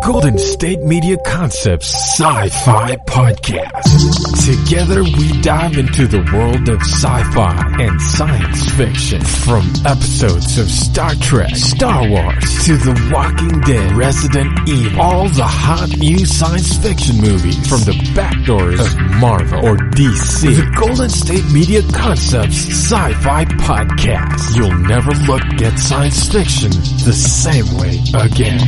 Golden State Media Concepts Sci-Fi Podcast. Together we dive into the world of sci-fi and science fiction. From episodes of Star Trek, Star Wars, to The Walking Dead, Resident Evil, all the hot new science fiction movies from the back doors of Marvel or DC. The Golden State Media Concepts Sci-Fi Podcast. You'll never look at science fiction the same way again.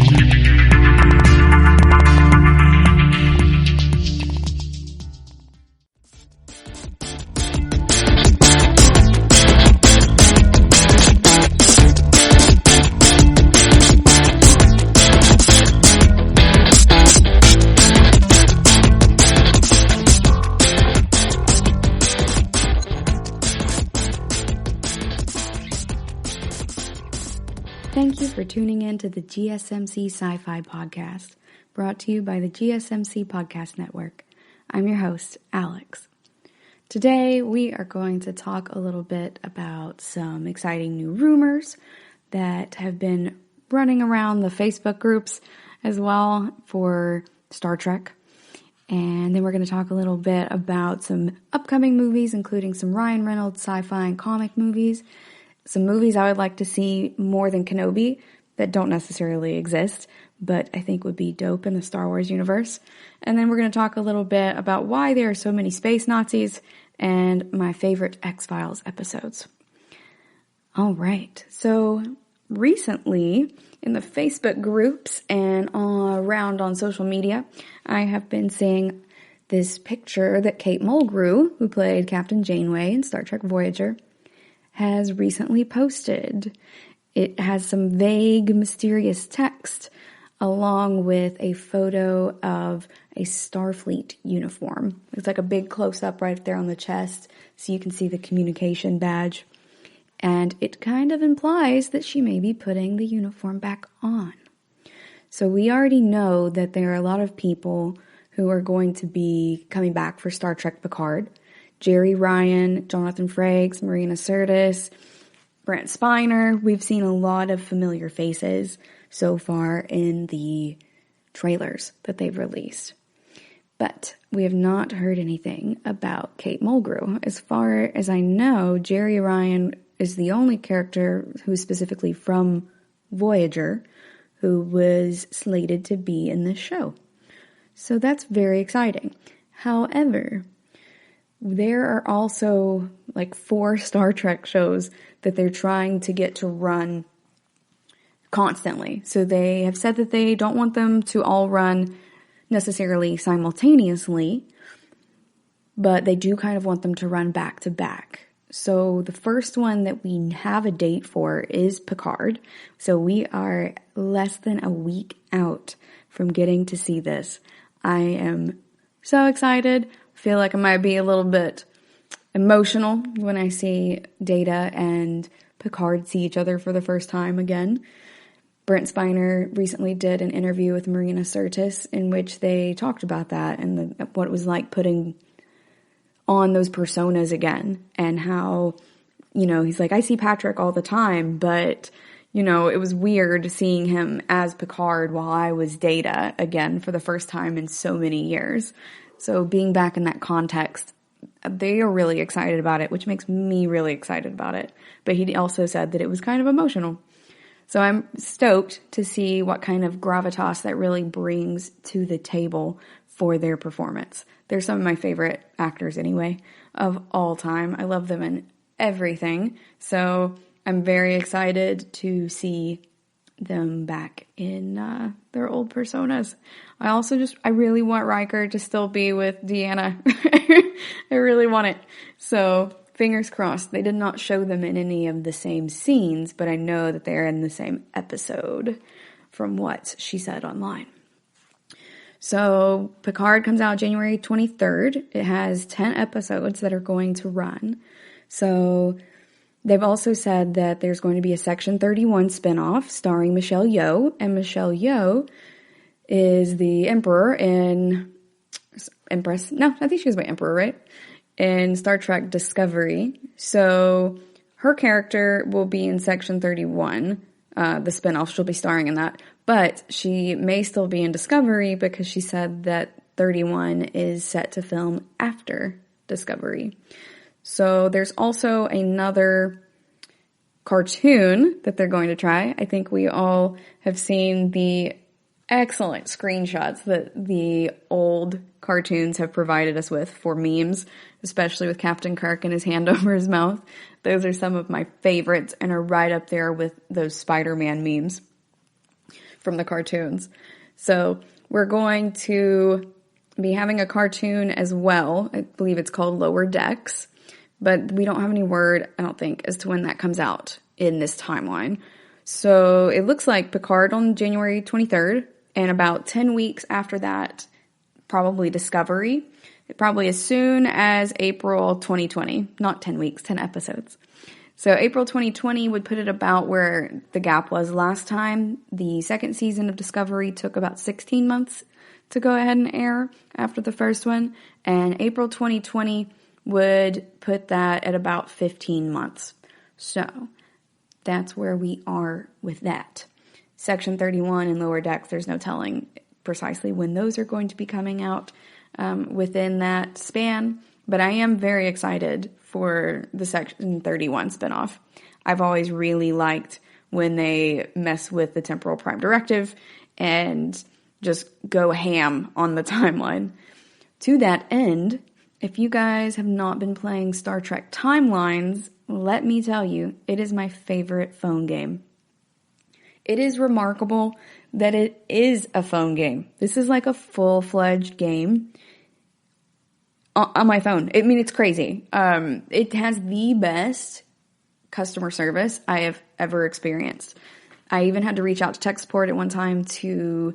Thank you for tuning in to the GSMC Sci-Fi Podcast, brought to you by the GSMC Podcast Network. I'm your host, Alex. Today, we are going to talk a little bit about some exciting new rumors that have been running around the Facebook groups as well for Star Trek. And then we're going to talk a little bit about some upcoming movies, including some Ryan Reynolds sci-fi and comic movies. Some movies I would like to see more than Kenobi that don't necessarily exist, but I think would be dope in the Star Wars universe. And then we're going to talk a little bit about why there are so many space Nazis and my favorite X-Files episodes. All right, so recently in the Facebook groups and around on social media, I have been seeing this picture that Kate Mulgrew, who played Captain Janeway in Star Trek Voyager, has recently posted. It has some vague, mysterious text along with a photo of a Starfleet uniform. It's like a big close-up right there on the chest, so you can see the communication badge. And it kind of implies that she may be putting the uniform back on. So we already know that there are a lot of people who are going to be coming back for Star Trek Picard. Jerry Ryan, Jonathan Frakes, Marina Sirtis, Brent Spiner. We've seen a lot of familiar faces so far in the trailers that they've released. But we have not heard anything about Kate Mulgrew. As far as I know, Jerry Ryan is the only character who's specifically from Voyager who was slated to be in this show. So that's very exciting. However, there are also like 4 Star Trek shows that they're trying to get to run constantly. So they have said that they don't want them to all run necessarily simultaneously, but they do kind of want them to run back to back. So the first one that we have a date for is Picard. So we are less than a week out from getting to see this. I am so excited. Feel like I might be a little bit emotional when I see Data and Picard see each other for the first time again. Brent Spiner recently did an interview with Marina Sirtis in which they talked about that and what it was like putting on those personas again, and how, he's like, I see Patrick all the time, but, it was weird seeing him as Picard while I was Data again for the first time in so many years. So being back in that context, they are really excited about it, which makes me really excited about it. But he also said that it was kind of emotional. So I'm stoked to see what kind of gravitas that really brings to the table for their performance. They're some of my favorite actors anyway, of all time. I love them in everything. So I'm very excited to see them back in their old personas. I really want Riker to still be with Deanna. I really want it. So fingers crossed. They did not show them in any of the same scenes, but I know that they're in the same episode from what she said online. So Picard comes out January 23rd. It has 10 episodes that are going to run. So they've also said that there's going to be a Section 31 spinoff starring Michelle Yeoh, and Michelle Yeoh is the Emperor in Empress. No, I think she was my Emperor, right? In Star Trek Discovery. So her character will be in Section 31, the spinoff. She'll be starring in that. But she may still be in Discovery because she said that 31 is set to film after Discovery. So there's also another cartoon that they're going to try. I think we all have seen the excellent screenshots that the old cartoons have provided us with for memes, especially with Captain Kirk and his hand over his mouth. Those are some of my favorites and are right up there with those Spider-Man memes from the cartoons. So we're going to be having a cartoon as well. I believe it's called Lower Decks, but we don't have any word, I don't think, as to when that comes out in this timeline. So it looks like Picard on January 23rd, and about 10 weeks after that, probably Discovery. Probably as soon as April 2020. Not 10 weeks, 10 episodes. So April 2020 would put it about where the gap was last time. The second season of Discovery took about 16 months to go ahead and air after the first one. And April 2020 would put that at about 15 months. So that's where we are with that. Section 31 and Lower Decks, there's no telling precisely when those are going to be coming out within that span. But I am very excited for the Section 31 spinoff. I've always really liked when they mess with the temporal prime directive and just go ham on the timeline. To that end, if you guys have not been playing Star Trek Timelines, let me tell you, it is my favorite phone game. It is remarkable that it is a phone game. This is like a full-fledged game on my phone. I mean, it's crazy. It has the best customer service I have ever experienced. I even had to reach out to tech support at one time to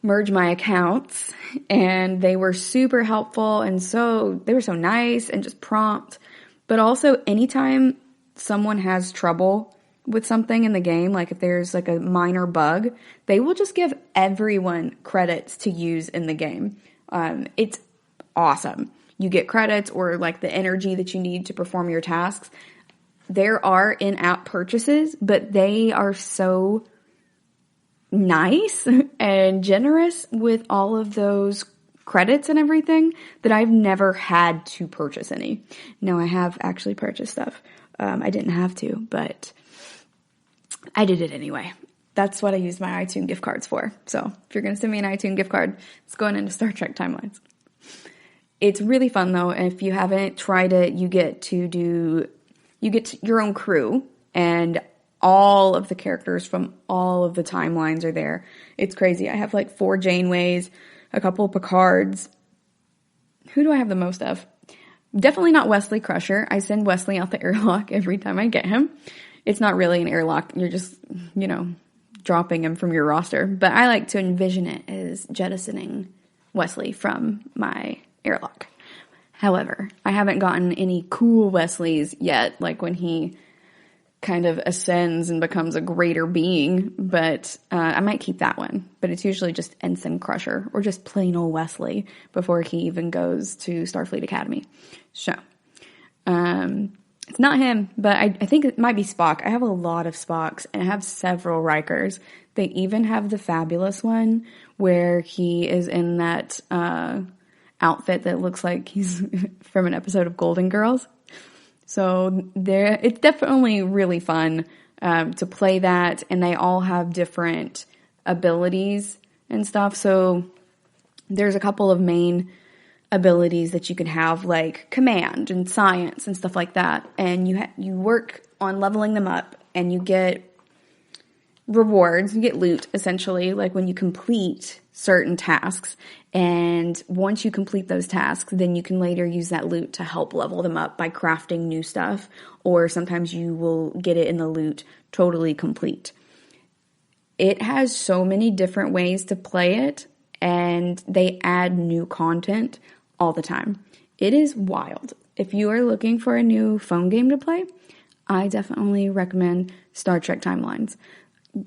merge my accounts, and they were super helpful, and they were so nice and just prompt. But also, anytime someone has trouble with something in the game, like if there's like a minor bug, they will just give everyone credits to use in the game. It's awesome. You get credits or like the energy that you need to perform your tasks. There are in-app purchases, but they are so nice and generous with all of those credits and everything that I've never had to purchase any. No, I have actually purchased stuff. I didn't have to, but I did it anyway. That's what I use my iTunes gift cards for. So if you're going to send me an iTunes gift card, it's going into Star Trek Timelines. It's really fun though, and if you haven't tried it, you get your own crew, and all of the characters from all of the timelines are there. It's crazy. I have like 4 Janeways, a couple of Picards. Who do I have the most of? Definitely not Wesley Crusher. I send Wesley out the airlock every time I get him. It's not really an airlock. You're just, dropping him from your roster. But I like to envision it as jettisoning Wesley from my airlock. However, I haven't gotten any cool Wesleys yet, like when he kind of ascends and becomes a greater being, but I might keep that one. But it's usually just Ensign Crusher or just plain old Wesley before he even goes to Starfleet Academy. So, it's not him, but I think it might be Spock. I have a lot of Spocks, and I have several Rikers. They even have the fabulous one where he is in that outfit that looks like he's from an episode of Golden Girls. So it's definitely really fun to play that, and they all have different abilities and stuff. So there's a couple of main abilities that you can have, like command and science and stuff like that, and you work on leveling them up, and you get rewards, you get loot essentially, like when you complete certain tasks. And once you complete those tasks, then you can later use that loot to help level them up by crafting new stuff, or sometimes you will get it in the loot totally complete. It has so many different ways to play it, and they add new content all the time. It is wild. If you are looking for a new phone game to play, I definitely recommend Star Trek Timelines.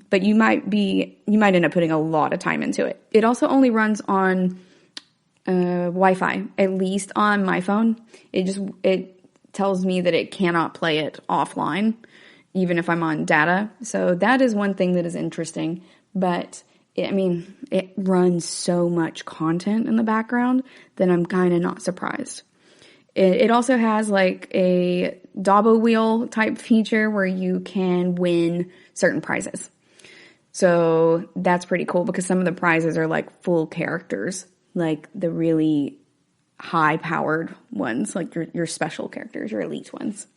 But you might end up putting a lot of time into it. It also only runs on Wi-Fi, at least on my phone. It tells me that it cannot play it offline, even if I'm on data. So that is one thing that is interesting. but it runs so much content in the background that I'm kind of not surprised. It also has like a Dabo wheel type feature where you can win certain prizes. So that's pretty cool because some of the prizes are like full characters, like the really high-powered ones, like your special characters, your elite ones.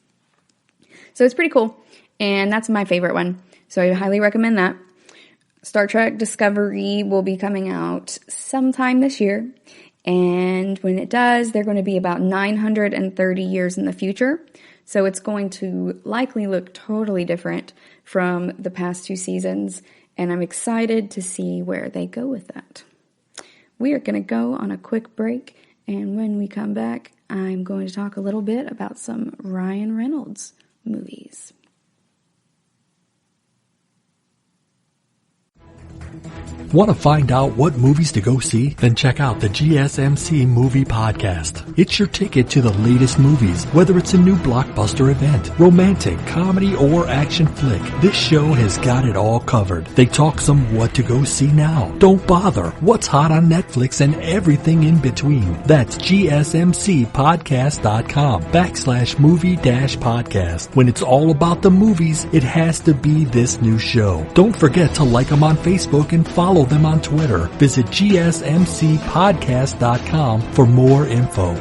So it's pretty cool, and that's my favorite one. So I highly recommend that. Star Trek Discovery will be coming out sometime this year, and when it does, they're going to be about 930 years in the future. So it's going to likely look totally different from the past 2 seasons, and I'm excited to see where they go with that. We are going to go on a quick break, and when we come back, I'm going to talk a little bit about some Ryan Reynolds movies. Want to find out what movies to go see? Then check out the GSMC Movie Podcast. It's your ticket to the latest movies, whether it's a new blockbuster event, romantic, comedy, or action flick. This show has got it all covered. They talk some what to go see now. Don't bother. What's hot on Netflix and everything in between. That's GSMCpodcast.com/movie-podcast. When it's all about the movies, it has to be this new show. Don't forget to like them on Facebook and follow them on Twitter. Visit GSMCpodcast.com for more info.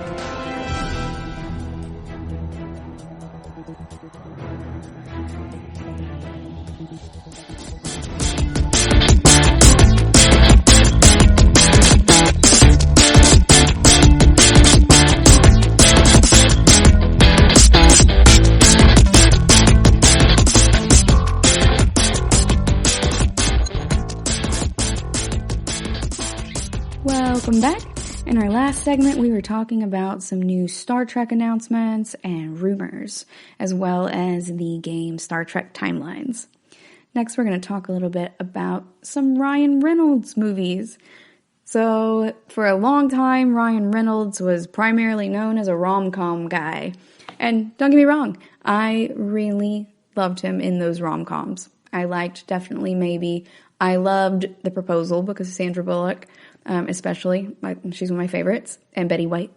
Welcome back. In our last segment, we were talking about some new Star Trek announcements and rumors, as well as the game Star Trek Timelines. Next, we're going to talk a little bit about some Ryan Reynolds movies. So, for a long time, Ryan Reynolds was primarily known as a rom-com guy. And don't get me wrong, I really loved him in those rom-coms. I liked Definitely Maybe. I loved The Proposal because of Sandra Bullock. Especially, she's one of my favorites, and Betty White,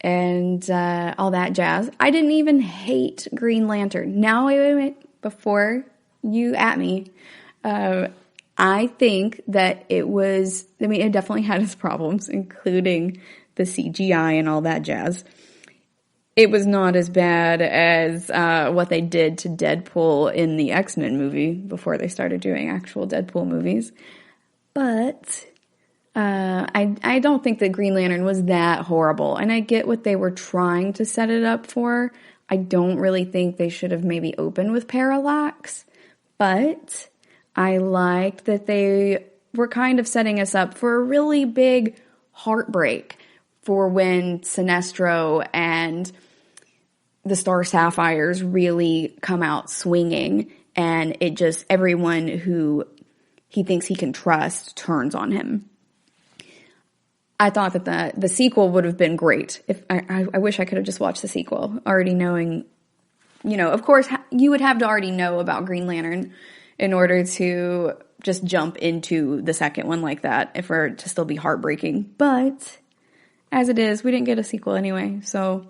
and all that jazz. I didn't even hate Green Lantern. Now, wait, before you at me, I think that it definitely had its problems, including the CGI and all that jazz. It was not as bad as what they did to Deadpool in the X-Men movie before they started doing actual Deadpool movies, but I don't think that Green Lantern was that horrible, and I get what they were trying to set it up for. I don't really think they should have maybe opened with Parallax, but I liked that they were kind of setting us up for a really big heartbreak for when Sinestro and the Star Sapphires really come out swinging, and it just, everyone who he thinks he can trust turns on him. I thought that the sequel would have been great. If I wish I could have just watched the sequel, already knowing, of course, you would have to already know about Green Lantern in order to just jump into the second one like that, for it to still be heartbreaking. But as it is, we didn't get a sequel anyway, so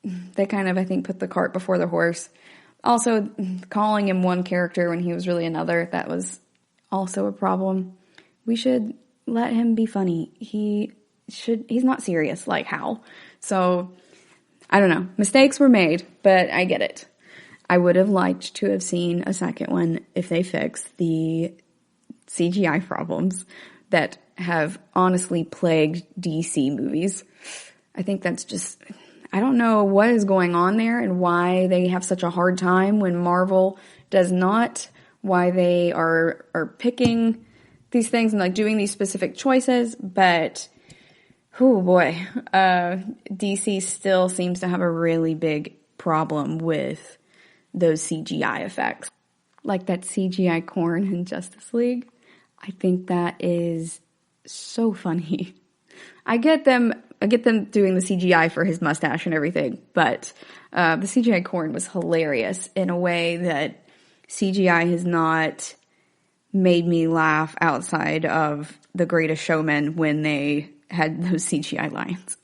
they kind of, I think, put the cart before the horse. Also, calling him one character when he was really another, that was also a problem. We should let him be funny. He's not serious like Hal. So, I don't know. Mistakes were made, but I get it. I would have liked to have seen a second one if they fixed the CGI problems that have honestly plagued DC movies. I think that's just, I don't know what is going on there and why they have such a hard time when Marvel does not, why they are picking these things and like doing these specific choices, but oh boy, DC still seems to have a really big problem with those CGI effects. Like that CGI corn in Justice League. I think that is so funny. I get them doing the CGI for his mustache and everything, but the CGI corn was hilarious in a way that CGI has not made me laugh outside of The Greatest Showman when they had those CGI lines.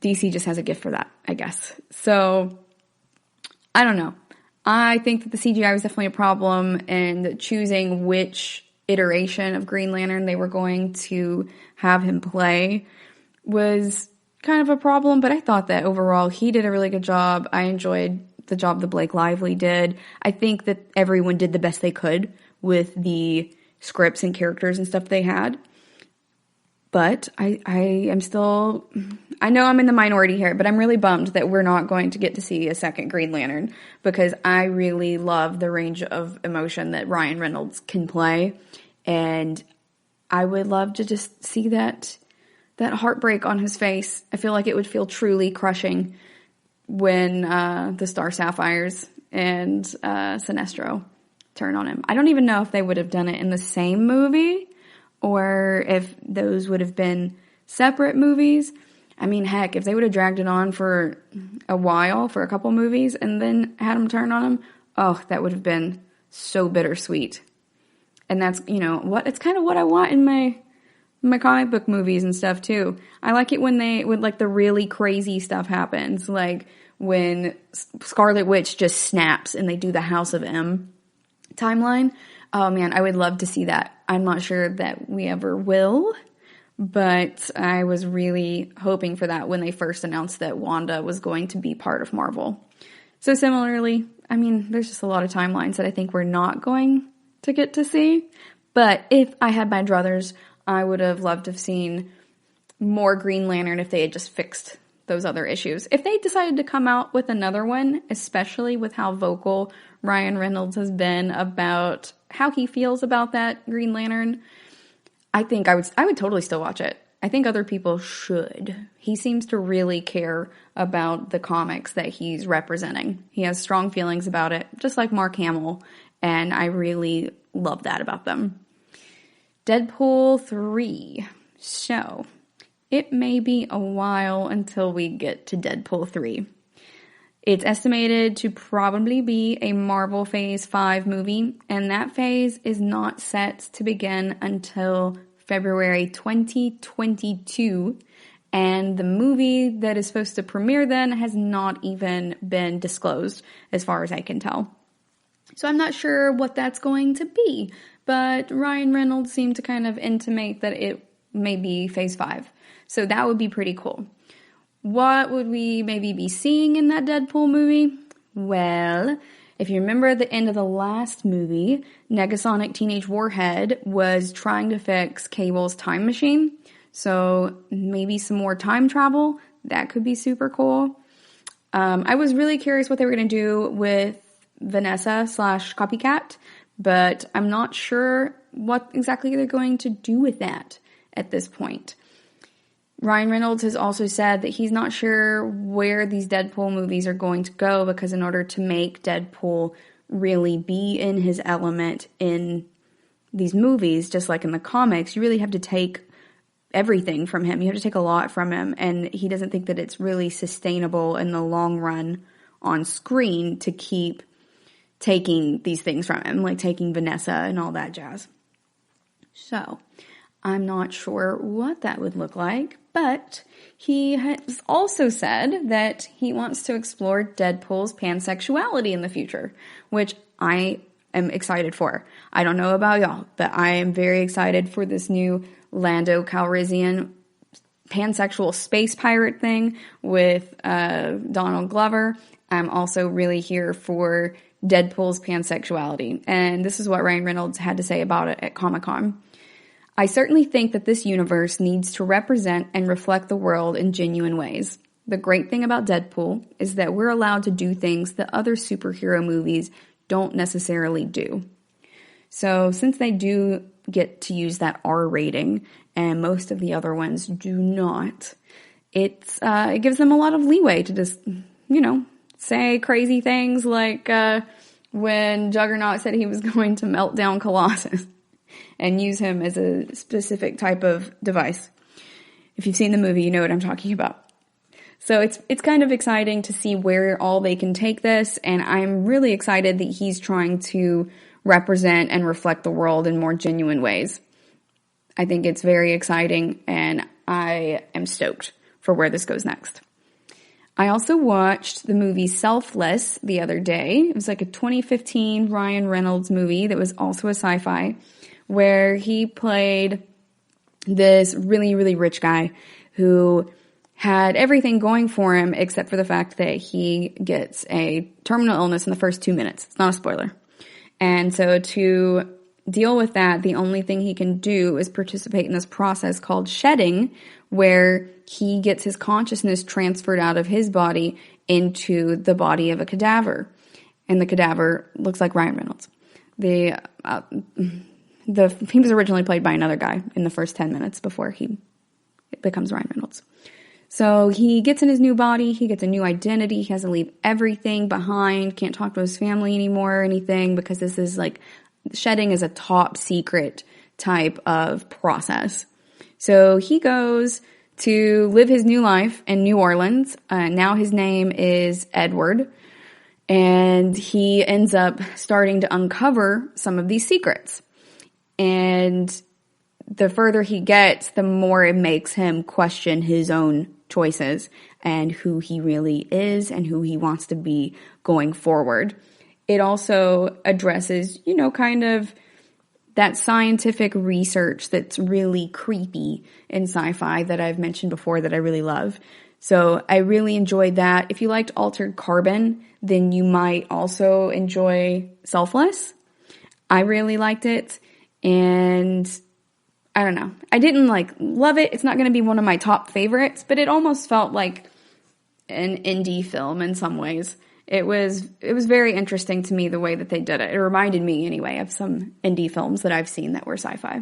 DC just has a gift for that, I guess. So, I don't know. I think that the CGI was definitely a problem, and choosing which iteration of Green Lantern they were going to have him play was kind of a problem, but I thought that overall he did a really good job. I enjoyed the job that Blake Lively did. I think that everyone did the best they could with the scripts and characters and stuff they had. But I am still, I know I'm in the minority here, but I'm really bummed that we're not going to get to see a second Green Lantern, because I really love the range of emotion that Ryan Reynolds can play, and I would love to just see that heartbreak on his face. I feel like it would feel truly crushing when the Star Sapphires and Sinestro turn on him. I don't even know if they would have done it in the same movie, or if those would have been separate movies. I mean, heck, if they would have dragged it on for a while, for a couple movies, and then had him turn on him, oh, that would have been so bittersweet. And that's, it's kind of what I want in my comic book movies and stuff too. I like it when the really crazy stuff happens, like when Scarlet Witch just snaps and they do the House of M timeline. Oh man, I would love to see that. I'm not sure that we ever will, but I was really hoping for that when they first announced that Wanda was going to be part of Marvel. So similarly, I mean, there's just a lot of timelines that I think we're not going to get to see. But if I had my druthers, I would have loved to have seen more Green Lantern if they had just fixed those other issues. If they decided to come out with another one, especially with how vocal Ryan Reynolds has been about how he feels about that Green Lantern, I think I would totally still watch it. I think other people should. He seems to really care about the comics that he's representing. He has strong feelings about it, just like Mark Hamill, and I really love that about them. Deadpool 3. So, it may be a while until we get to Deadpool 3. It's estimated to probably be a Marvel Phase 5 movie, and that phase is not set to begin until February 2022, and the movie that is supposed to premiere then has not even been disclosed, as far as I can tell. So I'm not sure what that's going to be, but Ryan Reynolds seemed to kind of intimate that it may be Phase 5, so that would be pretty cool. What would we maybe be seeing in that Deadpool movie? Well, if you remember at the end of the last movie, Negasonic Teenage Warhead was trying to fix Cable's time machine. So maybe some more time travel. That could be super cool. I was really curious what they were going to do with Vanessa / Copycat, but I'm not sure what exactly they're going to do with that at this point. Ryan Reynolds has also said that he's not sure where these Deadpool movies are going to go, because in order to make Deadpool really be in his element in these movies, just like in the comics, you really have to take everything from him. You have to take a lot from him, and he doesn't think that it's really sustainable in the long run on screen to keep taking these things from him, like taking Vanessa and all that jazz. So, I'm not sure what that would look like, but he has also said that he wants to explore Deadpool's pansexuality in the future, which I am excited for. I don't know about y'all, but I am very excited for this new Lando Calrissian pansexual space pirate thing with Donald Glover. I'm also really here for Deadpool's pansexuality, and this is what Ryan Reynolds had to say about it at Comic-Con. I certainly think that this universe needs to represent and reflect the world in genuine ways. The great thing about Deadpool is that we're allowed to do things that other superhero movies don't necessarily do. So since they do get to use that R rating, and most of the other ones do not, it gives them a lot of leeway to just, say crazy things like when Juggernaut said he was going to melt down Colossus and use him as a specific type of device. If you've seen the movie, you know what I'm talking about. So it's kind of exciting to see where all they can take this, and I'm really excited that he's trying to represent and reflect the world in more genuine ways. I think it's very exciting, and I am stoked for where this goes next. I also watched the movie Selfless the other day. It was like a 2015 Ryan Reynolds movie that was also a sci-fi, where he played this really, really rich guy who had everything going for him except for the fact that he gets a terminal illness in the first 2 minutes. It's not a spoiler. And so to deal with that, the only thing he can do is participate in this process called shedding, where he gets his consciousness transferred out of his body into the body of a cadaver. And the cadaver looks like Ryan Reynolds. He was originally played by another guy in the first 10 minutes before he becomes Ryan Reynolds. So he gets in his new body, he gets a new identity, he has to leave everything behind, can't talk to his family anymore or anything, because this is like, shedding is a top secret type of process. So he goes to live his new life in New Orleans. Now his name is Edward, and he ends up starting to uncover some of these secrets. And the further he gets, the more it makes him question his own choices and who he really is and who he wants to be going forward. It also addresses, kind of that scientific research that's really creepy in sci-fi that I've mentioned before that I really love. So I really enjoyed that. If you liked Altered Carbon, then you might also enjoy Selfless. I really liked it, and I don't know. I didn't love it. It's not going to be one of my top favorites, but it almost felt like an indie film in some ways. It was very interesting to me the way that they did it. It reminded me anyway of some indie films that I've seen that were sci-fi.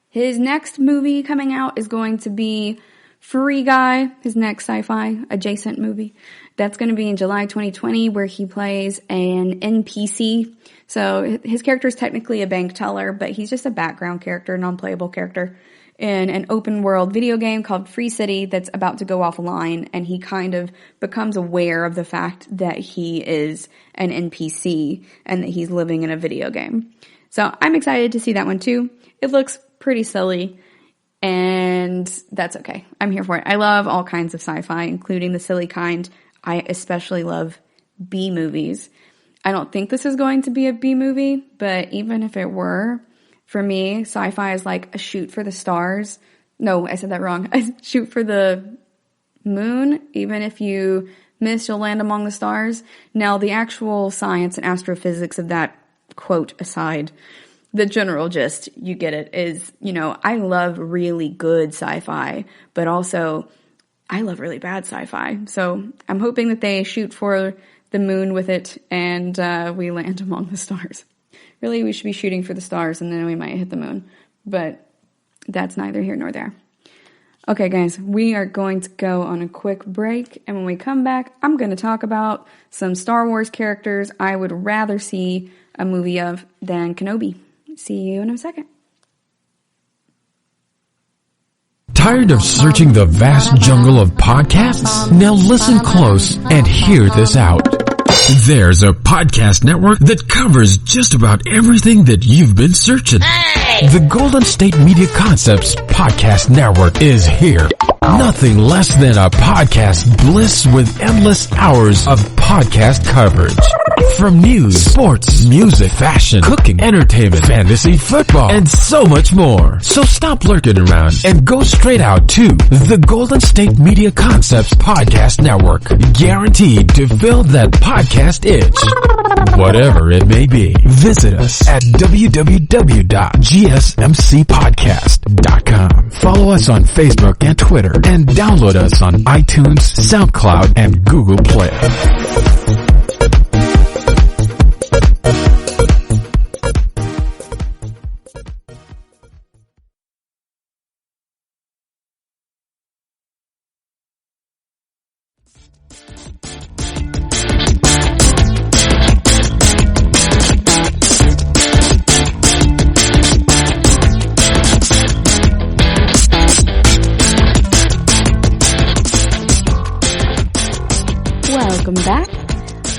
His next movie coming out is going to be Free Guy, his next sci-fi adjacent movie. That's going to be in July 2020, where he plays an NPC. So his character is technically a bank teller, but he's just a background character, non-playable character in an open world video game called Free City that's about to go offline, and he kind of becomes aware of the fact that he is an NPC and that he's living in a video game. So I'm excited to see that one too. It looks pretty silly, and that's okay. I'm here for it. I love all kinds of sci-fi, including the silly kind. I especially love B movies. I don't think this is going to be a B movie, but even if it were, for me, sci-fi is like a shoot for the stars. No, I said that wrong. A shoot for the moon. Even if you miss, you'll land among the stars. Now, the actual science and astrophysics of that quote aside, the general gist, you get it, is, I love really good sci-fi, but also I love really bad sci-fi. So I'm hoping that they shoot for the moon with it and we land among the stars. Really, we should be shooting for the stars, and then we might hit the moon. But that's neither here nor there. Okay, guys, we are going to go on a quick break, and when we come back, I'm going to talk about some Star Wars characters I would rather see a movie of than Kenobi. See you in a second. Tired of searching the vast jungle of podcasts? Now listen close and hear this out. There's a podcast network that covers just about everything that you've been searching. Hey! The Golden State Media Concepts Podcast Network is here. Nothing less than a podcast bliss with endless hours of podcast coverage. From news, sports, music, fashion, cooking, entertainment, fantasy, football, and so much more. So stop lurking around and go straight out to the Golden State Media Concepts Podcast Network. Guaranteed to fill that podcast itch. Whatever it may be. Visit us at www.gsmcpodcast.com. Follow us on Facebook and Twitter, and download us on iTunes, SoundCloud, and Google Play. Welcome back.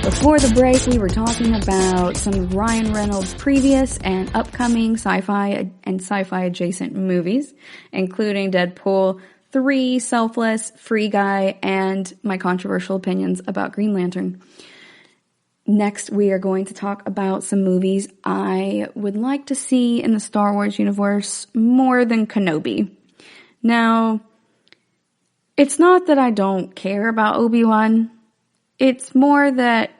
Before the break, we were talking about some of Ryan Reynolds' previous and upcoming sci-fi and sci-fi adjacent movies, including Deadpool 3, Selfless, Free Guy, and my controversial opinions about Green Lantern. Next, we are going to talk about some movies I would like to see in the Star Wars universe more than Kenobi. Now, it's not that I don't care about Obi-Wan. It's more that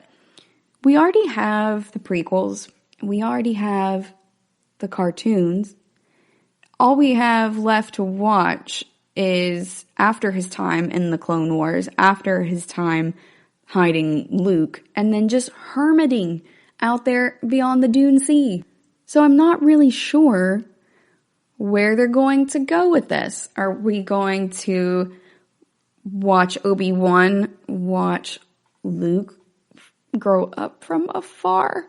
we already have the prequels. We already have the cartoons. All we have left to watch is after his time in the Clone Wars, after his time hiding Luke, and then just hermiting out there beyond the Dune Sea. So I'm not really sure where they're going to go with this. Are we going to watch Obi-Wan watch Luke grow up from afar?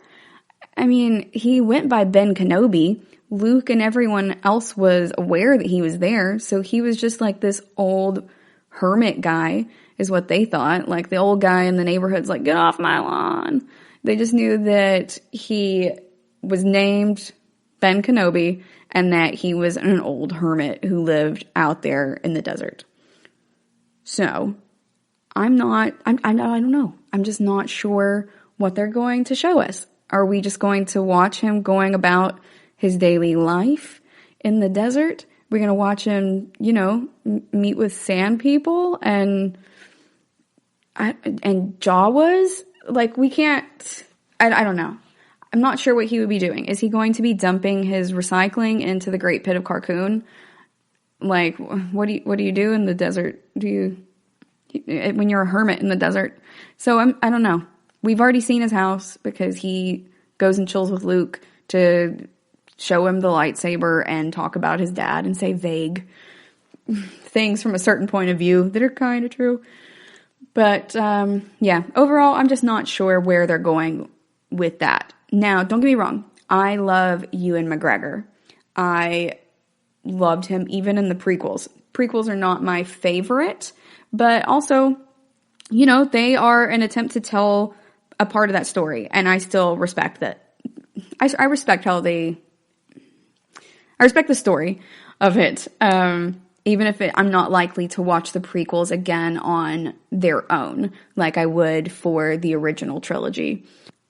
I mean, he went by Ben Kenobi. Luke and everyone else was aware that he was there, so he was just like this old hermit guy, is what they thought. Like the old guy in the neighborhood's like, get off my lawn. They just knew that he was named Ben Kenobi and that he was an old hermit who lived out there in the desert. So, I don't know. I'm just not sure what they're going to show us. Are we just going to watch him going about his daily life in the desert? We're going to watch him, meet with sand people and Jawas? Like, we can't, I don't know. I'm not sure what he would be doing. Is he going to be dumping his recycling into the Great Pit of Carkoon? Like, what do you do in the desert? When you're a hermit in the desert? So I don't know. We've already seen his house because he goes and chills with Luke to show him the lightsaber and talk about his dad and say vague things from a certain point of view that are kind of true. But, yeah, overall, I'm just not sure where they're going with that. Now, don't get me wrong. I love Ewan McGregor. I loved him even in the prequels. Prequels are not my favorite, but also, they are an attempt to tell a part of that story. And I still respect that. I respect I respect the story of it. Even if I'm not likely to watch the prequels again on their own, like I would for the original trilogy.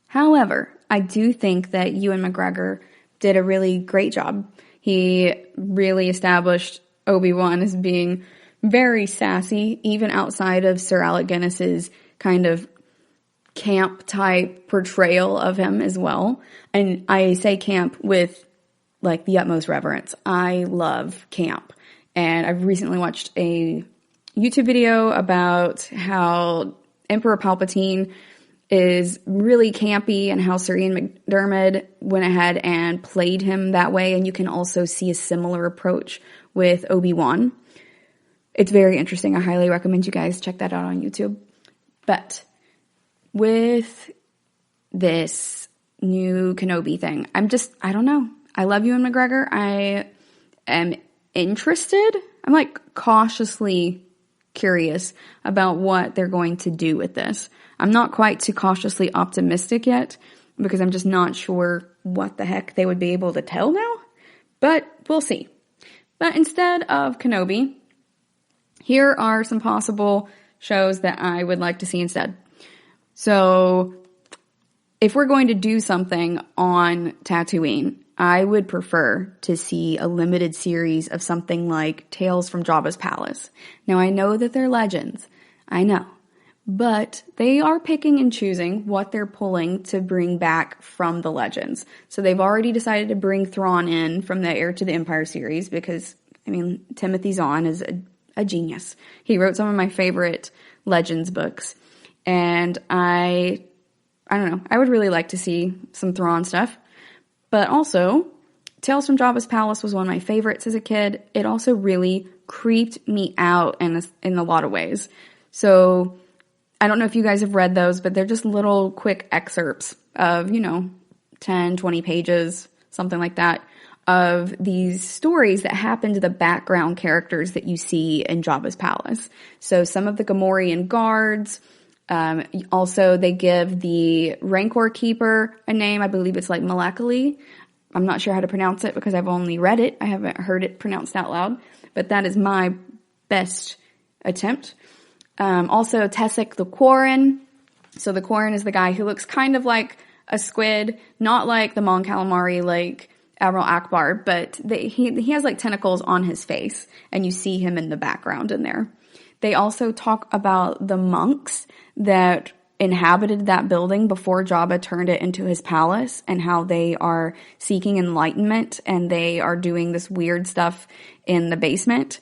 However, I do think that Ewan McGregor did a really great job. He really established Obi-Wan as being very sassy, even outside of Sir Alec Guinness's kind of camp-type portrayal of him as well. And I say camp with, like, the utmost reverence. I love camp. And I've recently watched a YouTube video about how Emperor Palpatine is really campy and how Sir Ian McDiarmid went ahead and played him that way. And you can also see a similar approach with Obi-Wan. It's very interesting. I highly recommend you guys check that out on YouTube. But with this new Kenobi thing, I don't know. I love Ewan McGregor. I am interested. I'm like cautiously curious about what they're going to do with this. I'm not quite too cautiously optimistic yet because I'm just not sure what the heck they would be able to tell now, but we'll see. But instead of Kenobi, here are some possible shows that I would like to see instead. So if we're going to do something on Tatooine, I would prefer to see a limited series of something like Tales from Jabba's Palace. Now, I know that they're legends. I know. But they are picking and choosing what they're pulling to bring back from the legends. So they've already decided to bring Thrawn in from the Heir to the Empire series because, Timothy Zahn is a genius. He wrote some of my favorite Legends books. And I don't know, I would really like to see some Thrawn stuff. But also, Tales from Jabba's Palace was one of my favorites as a kid. It also really creeped me out in a lot of ways. So, I don't know if you guys have read those, but they're just little quick excerpts of, 10, 20 pages, something like that, of these stories that happen to the background characters that you see in Jabba's Palace. So some of the Gamorrean guards, Also, they give the Rancor Keeper a name. I believe it's like Malakali. I'm not sure how to pronounce it because I've only read it. I haven't heard it pronounced out loud. But that is my best attempt. Also, Tessic the Quarren. So the Quarren is the guy who looks kind of like a squid, not like the Mon Calamari, like Admiral Akbar, but he has like tentacles on his face, and you see him in the background in there. They also talk about the monks that inhabited that building before Jabba turned it into his palace, and how they are seeking enlightenment, and they are doing this weird stuff in the basement.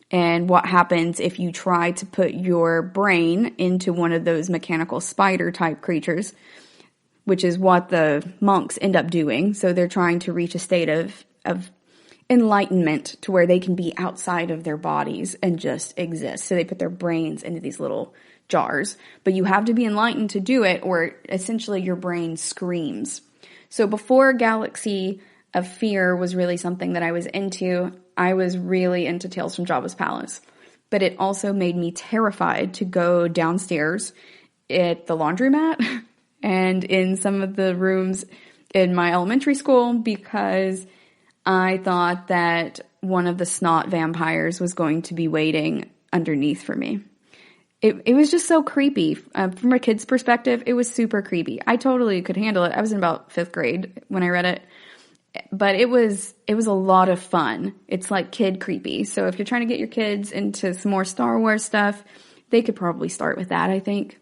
And what happens if you try to put your brain into one of those mechanical spider type creatures, which is what the monks end up doing. So they're trying to reach a state of enlightenment to where they can be outside of their bodies and just exist. So they put their brains into these little jars. But you have to be enlightened to do it, or essentially your brain screams. So before Galaxy of Fear was really something that I was into, I was really into Tales from Jabba's Palace. But it also made me terrified to go downstairs at the laundromat and in some of the rooms in my elementary school, because I thought that one of the snot vampires was going to be waiting underneath for me. It was just so creepy. From a kid's perspective, it was super creepy. I totally could handle it. I was in about 5th grade when I read it. But it was a lot of fun. It's like kid creepy. So if you're trying to get your kids into some more Star Wars stuff, they could probably start with that, I think.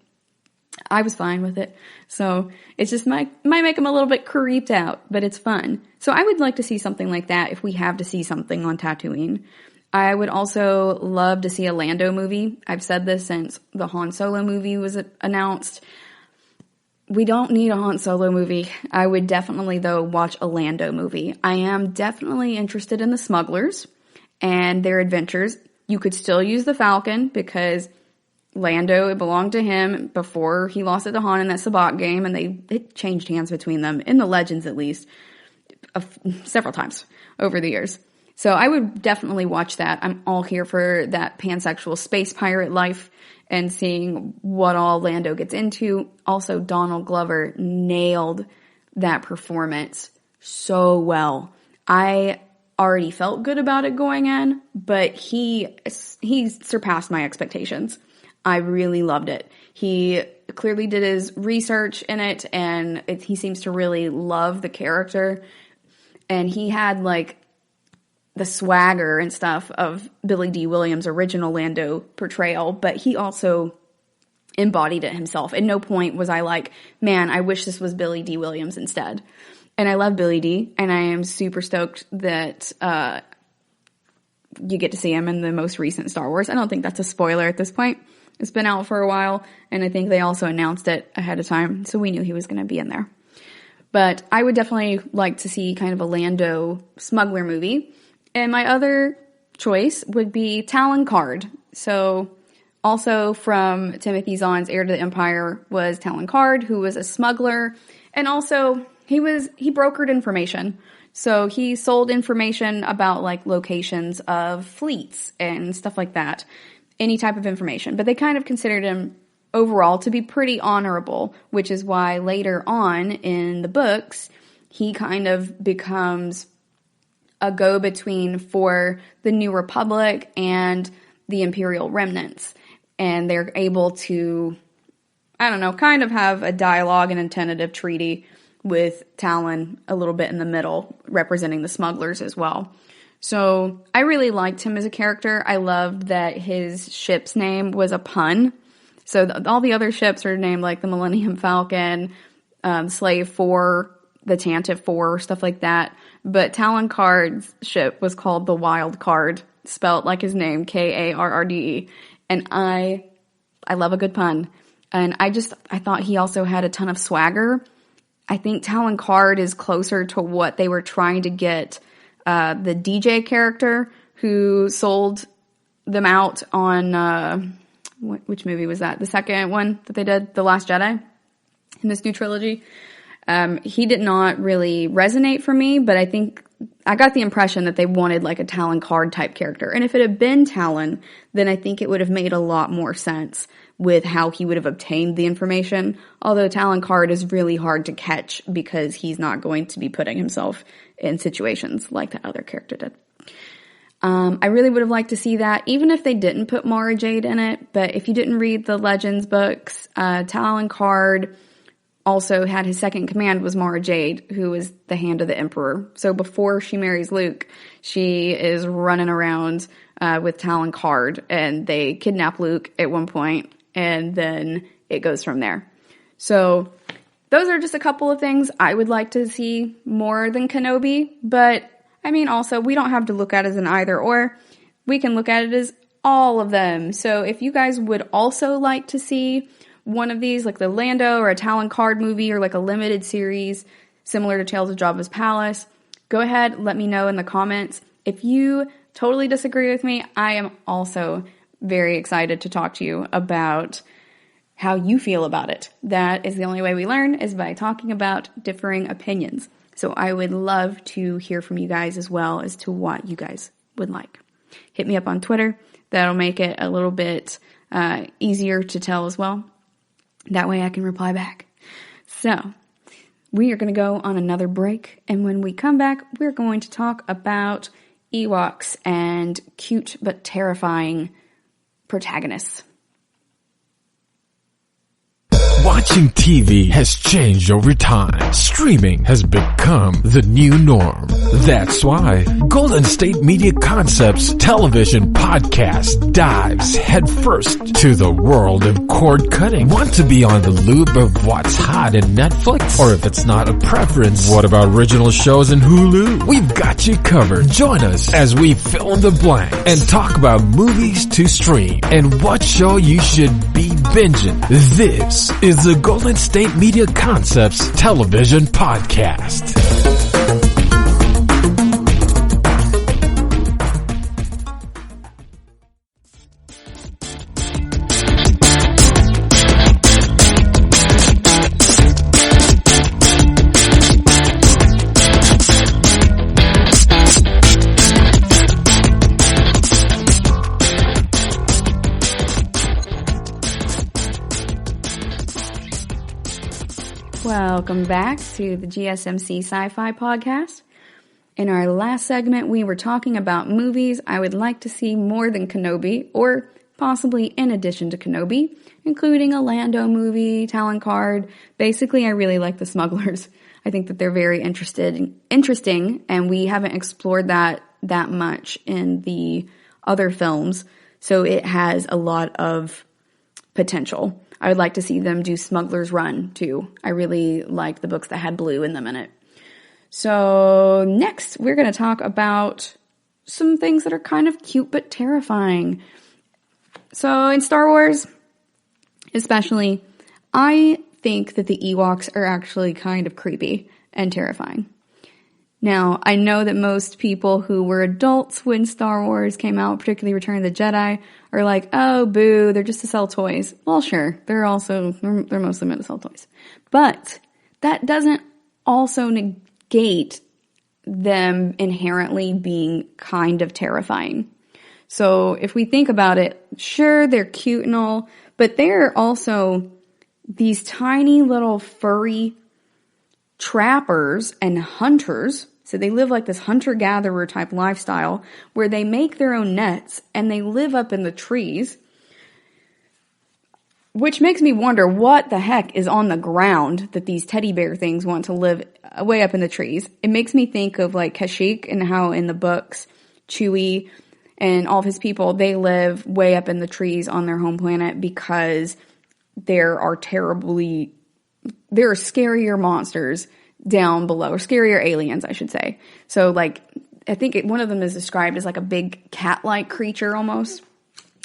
I was fine with it. So it's just might make them a little bit creeped out, but it's fun. So I would like to see something like that if we have to see something on Tatooine. I would also love to see a Lando movie. I've said this since the Han Solo movie was announced. We don't need a Han Solo movie. I would definitely, though, watch a Lando movie. I am definitely interested in the smugglers and their adventures. You could still use the Falcon because Lando, it belonged to him before he lost it to Han in that Sabacc game, and it changed hands between them, in the Legends at least, several times over the years. So I would definitely watch that. I'm all here for that pansexual space pirate life and seeing what all Lando gets into. Also, Donald Glover nailed that performance so well. I already felt good about it going in, but he surpassed my expectations. I really loved it. He clearly did his research in it, and he seems to really love the character. And he had like the swagger and stuff of Billy D. Williams' original Lando portrayal, but he also embodied it himself. At no point was I like, man, I wish this was Billy D. Williams instead. And I love Billy D, and I am super stoked that you get to see him in the most recent Star Wars. I don't think that's a spoiler at this point. It's been out for a while, and I think they also announced it ahead of time, so we knew he was going to be in there. But I would definitely like to see kind of a Lando smuggler movie. And my other choice would be Talon Card. So also from Timothy Zahn's Heir to the Empire was Talon Card, who was a smuggler. And also he brokered information. So he sold information about like locations of fleets and stuff like that. Any type of information. But they kind of considered him overall to be pretty honorable, which is why later on in the books, he kind of becomes a go-between for the New Republic and the Imperial remnants. And they're able to, I don't know, kind of have a dialogue and a tentative treaty with Talon a little bit in the middle, representing the smugglers as well. So I really liked him as a character. I loved that his ship's name was a pun. So all the other ships are named like the Millennium Falcon, Slave 4, the Tantive 4, stuff like that. But Talon Card's ship was called the Wild Card, spelt like his name, Karrde. And I love a good pun. And I thought he also had a ton of swagger. I think Talon Card is closer to what they were trying to get the DJ character who sold them out on, which movie was that? The second one that they did, The Last Jedi, in this new trilogy. He did not really resonate for me, but I think I got the impression that they wanted like a Talon Card type character. And if it had been Talon, then I think it would have made a lot more sense. with how he would have obtained the information. Although Talon Card is really hard to catch because he's not going to be putting himself in situations like that other character did. I really would have liked to see that, even if they didn't put Mara Jade in it. But if you didn't read the Legends books, Talon Card also had his second command was Mara Jade, who was the hand of the Emperor. So before she marries Luke, she is running around with Talon Card, and they kidnap Luke at one point, and then it goes from there. So those are just a couple of things I would like to see more than Kenobi, but I mean, also, we don't have to look at it as an either or. We can look at it as all of them. So if you guys would also like to see one of these, like the Lando or a Talon Card movie or like a limited series similar to Tales of Jabba's Palace, go ahead, let me know in the comments. If you totally disagree with me, I am also very excited to talk to you about how you feel about it. That is the only way we learn, is by talking about differing opinions. So I would love to hear from you guys as well as to what you guys would like. Hit me up on Twitter. That'll make it a little bit easier to tell as well. That way I can reply back. So we are going to go on another break. And when we come back, we're going to talk about Ewoks and cute but terrifying protagonists. Watching TV has changed over time. Streaming has become the new norm. That's why Golden State Media Concepts television podcast dives headfirst to the world of cord cutting. Want to be on the loop of what's hot in Netflix? Or if it's not a preference, what about original shows in Hulu? We've got you covered. Join us as we fill in the blank and talk about movies to stream and what show you should be binging. This is the Golden State Media Concepts television podcast. Welcome back to the GSMC Sci-Fi podcast. In our last segment, we were talking about movies I would like to see more than Kenobi, or possibly in addition to Kenobi, including a Lando movie, Talon Card. Basically, I really like the smugglers. I think that they're very interesting, and we haven't explored that much in the other films, so it has a lot of potential. I would like to see them do Smuggler's Run, too. I really liked the books that had blue in them in it. So next, we're going to talk about some things that are kind of cute but terrifying. So in Star Wars, especially, I think that the Ewoks are actually kind of creepy and terrifying. Now, I know that most people who were adults when Star Wars came out, particularly Return of the Jedi, are like, oh, boo, they're just to sell toys. Well, sure, they're mostly meant to sell toys. But that doesn't also negate them inherently being kind of terrifying. So if we think about it, sure, they're cute and all, but they're also these tiny little furry trappers and hunters. So they live like this hunter-gatherer type lifestyle where they make their own nets and they live up in the trees, which makes me wonder what the heck is on the ground that these teddy bear things want to live way up in the trees. It makes me think of like Kashyyyk and how in the books Chewie and all of his people, they live way up in the trees on their home planet because there are scarier monsters down below, or scarier aliens, I should say. So, like, I think one of them is described as like a big cat-like creature almost.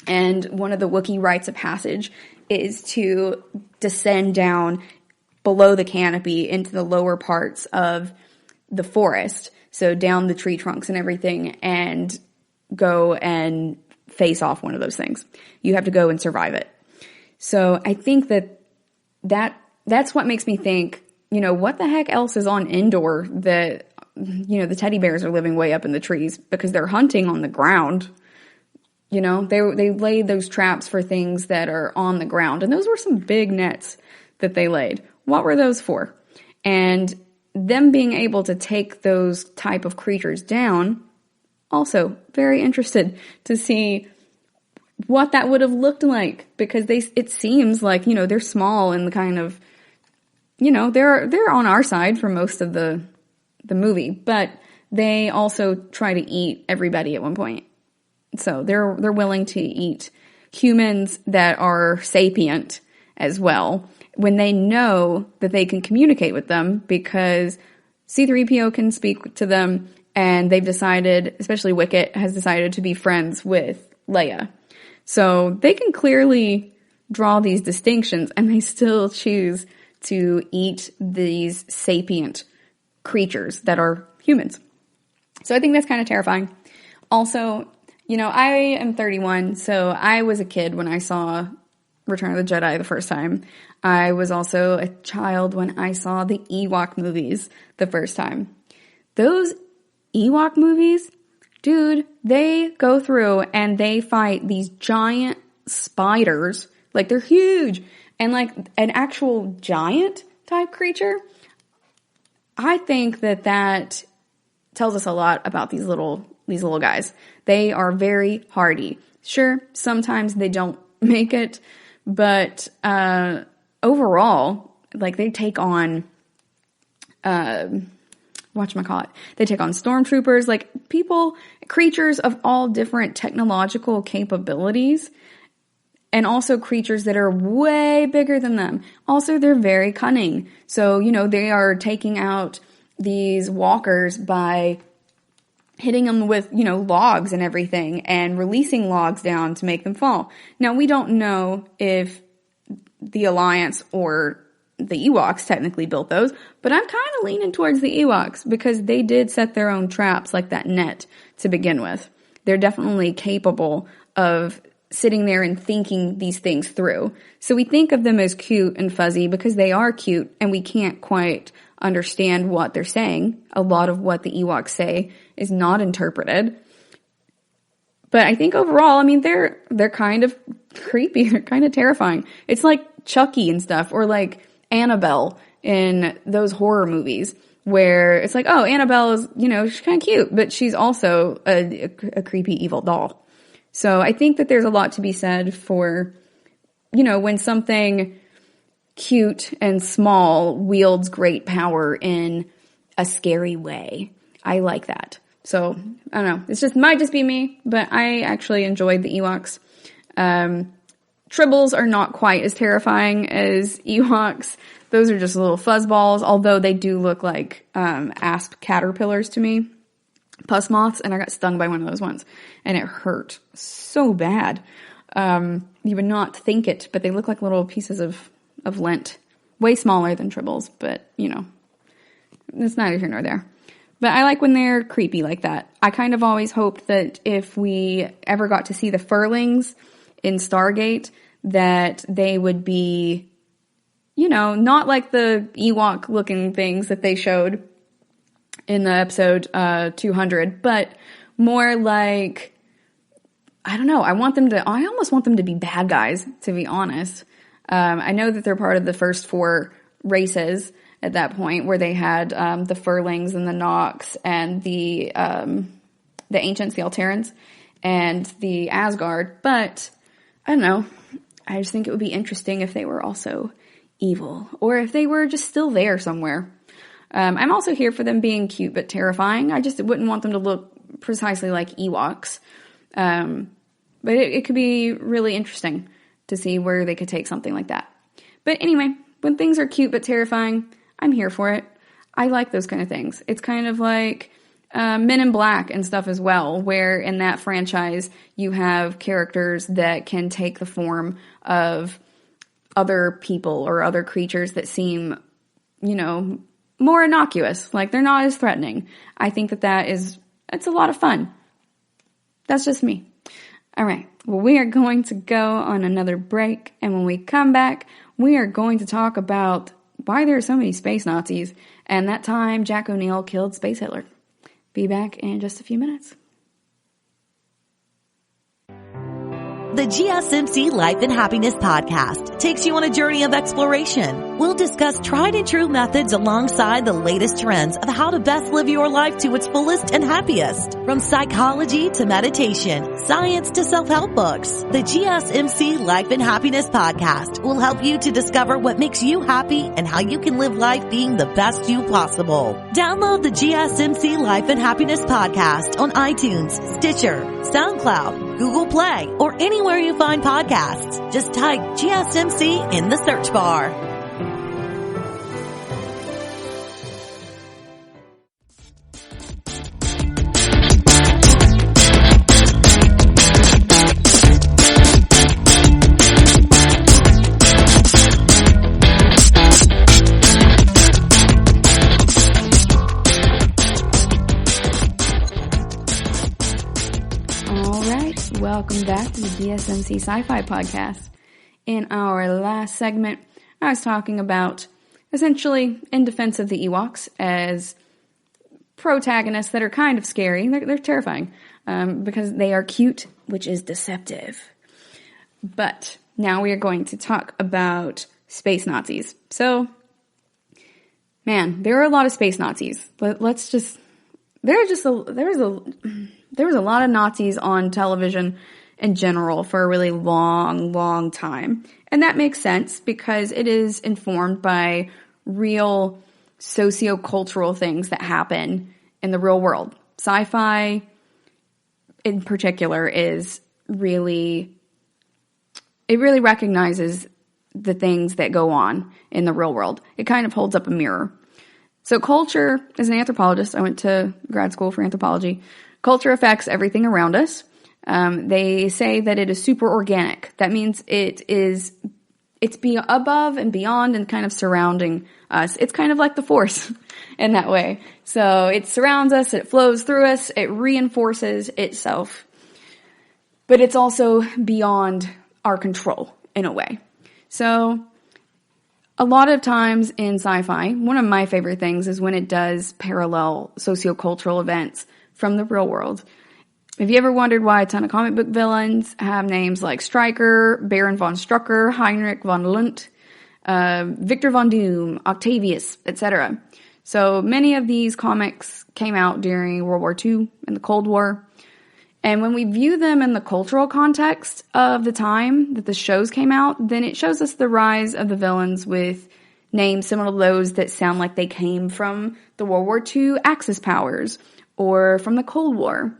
And one of the Wookiee rites of passage is to descend down below the canopy into the lower parts of the forest. So down the tree trunks and everything, and go and face off one of those things. You have to go and survive it. So I think that's what makes me think, what the heck else is on Endor that, the teddy bears are living way up in the trees because they're hunting on the ground. You know, they laid those traps for things that are on the ground. And those were some big nets that they laid. What were those for? And them being able to take those type of creatures down, also very interested to see what that would have looked like, because it seems like, you know, they're small and the kind of, you know, they're on our side for most of the movie, but they also try to eat everybody at one point. So they're willing to eat humans that are sapient as well, when they know that they can communicate with them, because C-3PO can speak to them, and they've decided, especially Wicket, has decided to be friends with Leia. So they can clearly draw these distinctions, and they still choose to eat these sapient creatures that are humans. So I think that's kind of terrifying. Also, you know, I am 31, so I was a kid when I saw Return of the Jedi the first time. I was also a child when I saw the Ewok movies the first time. Those Ewok movies, dude, they go through and they fight these giant spiders. Like, they're huge. And like an actual giant type creature. I think that tells us a lot about these little guys. They are very hardy. Sure, sometimes they don't make it, but overall, like, they take on whatchamacallit. They take on stormtroopers, like creatures of all different technological capabilities, and also creatures that are way bigger than them. Also, they're very cunning. So, you know, they are taking out these walkers by hitting them with, you know, logs and everything, and releasing logs down to make them fall. Now, we don't know if the Alliance or the Ewoks technically built those, but I'm kind of leaning towards the Ewoks, because they did set their own traps, like that net, to begin with. They're definitely capable of sitting there and thinking these things through. So we think of them as cute and fuzzy because they are cute, and we can't quite understand what they're saying. A lot of what the Ewoks say is not interpreted. But I think overall, I mean, they're kind of creepy. They're kind of terrifying. It's like Chucky and stuff, or like Annabelle in those horror movies, where it's like, oh, Annabelle is, you know, she's kind of cute, but she's also a creepy evil doll. So I think that there's a lot to be said for, you know, when something cute and small wields great power in a scary way. I like that. So, I don't know. Might just be me, but I actually enjoyed the Ewoks. Tribbles are not quite as terrifying as Ewoks. Those are just little fuzzballs, although they do look like asp caterpillars to me. Pus moths, and I got stung by one of those ones, and it hurt so bad. You would not think it, but they look like little pieces of lint. Way smaller than tribbles, but, you know, it's neither here nor there. But I like when they're creepy like that. I kind of always hoped that if we ever got to see the furlings in Stargate, that they would be, you know, not like the Ewok-looking things that they showed in the episode 200, but more like, I don't know, I almost want them to be bad guys, to be honest. I know that they're part of the first 4 races at that point, where they had the Furlings and the Nox and the Ancients, the Alterans, and the Asgard. But I don't know. I just think it would be interesting if they were also evil, or if they were just still there somewhere. I'm also here for them being cute but terrifying. I just wouldn't want them to look precisely like Ewoks. But it could be really interesting to see where they could take something like that. But anyway, when things are cute but terrifying, I'm here for it. I like those kind of things. It's kind of like Men in Black and stuff as well, where in that franchise you have characters that can take the form of other people or other creatures that seem, you know, more innocuous. Like, they're not as threatening. I think it's a lot of fun. That's just me. All right. Well, we are going to go on another break, and when we come back, we are going to talk about why there are so many space Nazis and that time Jack O'Neill killed Space Hitler. Be back in just a few minutes. The GSMC Life and Happiness Podcast takes you on a journey of exploration. We'll discuss tried and true methods alongside the latest trends of how to best live your life to its fullest and happiest. From psychology to meditation, science to self-help books, the GSMC Life and Happiness Podcast will help you to discover what makes you happy and how you can live life being the best you possible. Download the GSMC Life and Happiness Podcast on iTunes, Stitcher, SoundCloud, Google Play, or anywhere you find podcasts. Just type GSMC in the search bar. Welcome back to the GSMC Sci-Fi Podcast. In our last segment, I was talking about essentially in defense of the Ewoks as protagonists that are kind of scary. They're terrifying because they are cute, which is deceptive. But now we are going to talk about space Nazis. So, man, there are a lot of space Nazis. There was a lot of Nazis on television in general for a really long time. And that makes sense because it is informed by real sociocultural things that happen in the real world. Sci-fi, in particular, really recognizes the things that go on in the real world. It kind of holds up a mirror. So culture, as an anthropologist, I went to grad school for anthropology. Culture affects everything around us. They say that it is super organic. That means it's above and beyond and kind of surrounding us. It's kind of like the Force in that way. So it surrounds us, it flows through us, it reinforces itself. But it's also beyond our control in a way. So a lot of times in sci-fi, one of my favorite things is when it does parallel sociocultural events from the real world. Have you ever wondered why a ton of comic book villains have names like Stryker, Baron von Strucker, Heinrich von Lunt, Victor von Doom, Octavius, etc.? So many of these comics came out during World War II and the Cold War. And when we view them in the cultural context of the time that the shows came out, then it shows us the rise of the villains with names similar to those that sound like they came from the World War II Axis powers or from the Cold War.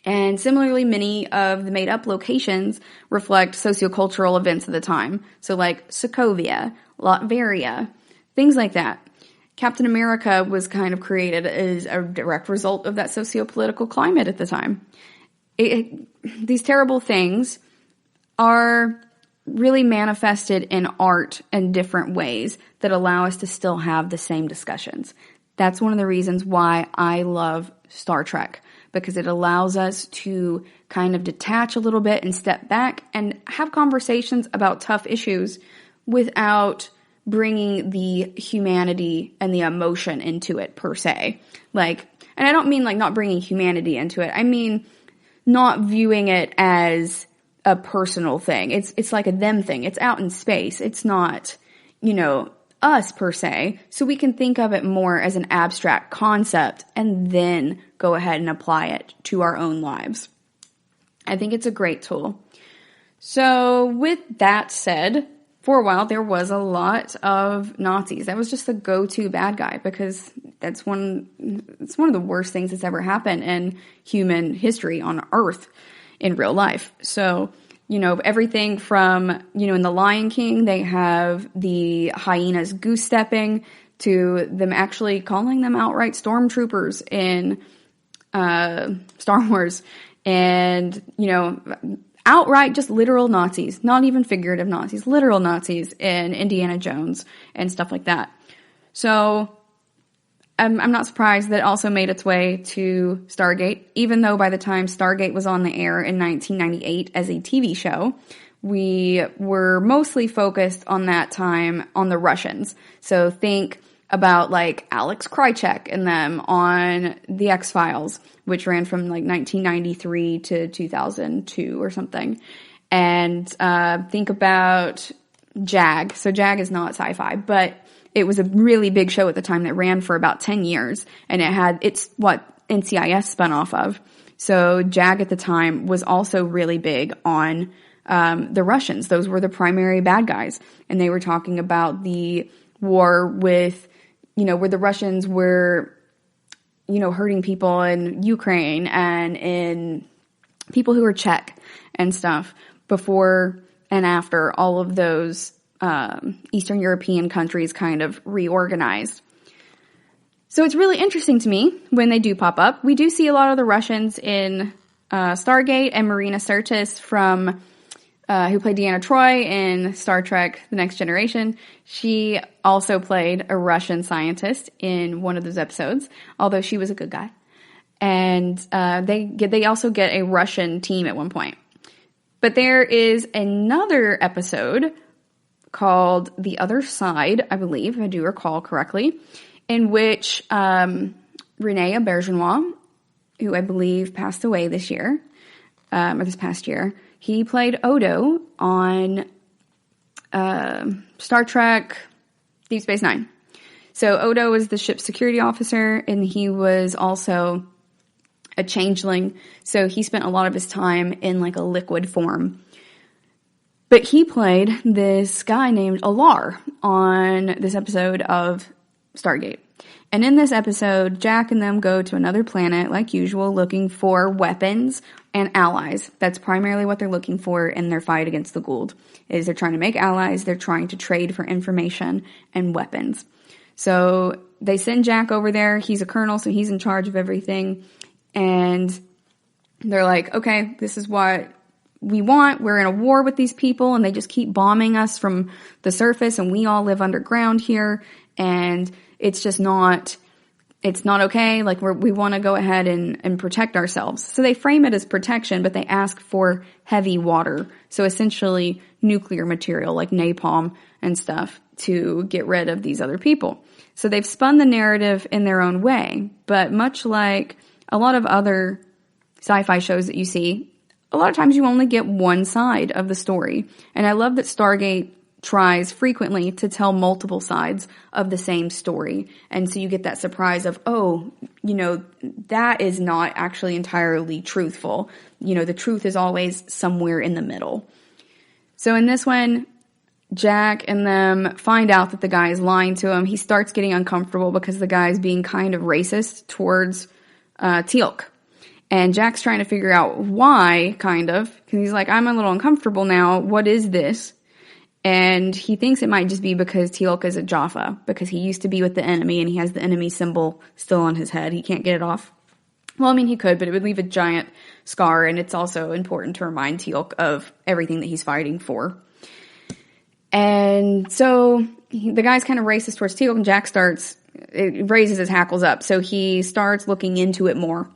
And similarly, many of the made-up locations reflect sociocultural events of the time. So like Sokovia, Latveria, things like that. Captain America was kind of created as a direct result of that sociopolitical climate at the time. These terrible things are really manifested in art in different ways that allow us to still have the same discussions. That's one of the reasons why I love Star Trek, because it allows us to kind of detach a little bit and step back and have conversations about tough issues without bringing the humanity and the emotion into it per se. And I don't mean not bringing humanity into it. I mean not viewing it as a personal thing. It's like a them thing. It's out in space. It's not, us per se. So we can think of it more as an abstract concept and then go ahead and apply it to our own lives. I think it's a great tool. So with that said, for a while there was a lot of Nazis. That was just the go-to bad guy because it's one of the worst things that's ever happened in human history on Earth in real life. So, everything from, in The Lion King, they have the hyenas goose-stepping to them actually calling them outright stormtroopers in Star Wars. And, outright just literal Nazis, not even figurative Nazis, literal Nazis in Indiana Jones and stuff like that. So I'm not surprised that it also made its way to Stargate, even though by the time Stargate was on the air in 1998 as a TV show, we were mostly focused on that time on the Russians. So think about Alex Krycek and them on The X-Files, which ran from 1993 to 2002 or something. And think about JAG. So JAG is not sci-fi, but it was a really big show at the time that ran for about 10 years. And it's what NCIS spun off of. So JAG at the time was also really big on the Russians. Those were the primary bad guys. And they were talking about the war with, where the Russians were, hurting people in Ukraine and in people who were Czech and stuff before and after all of those Eastern European countries kind of reorganized. So it's really interesting to me when they do pop up. We do see a lot of the Russians in Stargate, and Marina Sirtis from who played Deanna Troi in Star Trek The Next Generation. She also played a Russian scientist in one of those episodes, although she was a good guy. And they also get a Russian team at one point. But there is another episode called The Other Side, I believe, if I do recall correctly, in which René Auberjonois, who I believe passed away this year, or this past year, he played Odo on Star Trek Deep Space Nine. So Odo was the ship's security officer, and he was also a changeling. So he spent a lot of his time in like a liquid form. But he played this guy named Alar on this episode of Stargate. And in this episode, Jack and them go to another planet, like usual, looking for weapons and allies. That's primarily what they're looking for in their fight against the Goa'uld, is they're trying to make allies, they're trying to trade for information and weapons. So they send Jack over there. He's a colonel, so he's in charge of everything. And they're like, okay, this is what we want. We're in a war with these people, and they just keep bombing us from the surface, and we all live underground here, and it's just not okay. Like, we want to go ahead and protect ourselves. So they frame it as protection, but they ask for heavy water. So essentially nuclear material like napalm and stuff to get rid of these other people. So they've spun the narrative in their own way, but much like a lot of other sci-fi shows that you see, a lot of times you only get one side of the story. And I love that Stargate tries frequently to tell multiple sides of the same story. And so you get that surprise of, that is not actually entirely truthful. The truth is always somewhere in the middle. So in this one, Jack and them find out that the guy is lying to him. He starts getting uncomfortable because the guy is being kind of racist towards Teal'c. And Jack's trying to figure out why, kind of, because he's like, I'm a little uncomfortable now. What is this? And he thinks it might just be because Teal'c is a Jaffa, because he used to be with the enemy and he has the enemy symbol still on his head. He can't get it off. Well, I mean, he could, but it would leave a giant scar, and it's also important to remind Teal'c of everything that he's fighting for. And so the guy's kind of racist towards Teal'c, and Jack raises his hackles up. So he starts looking into it more.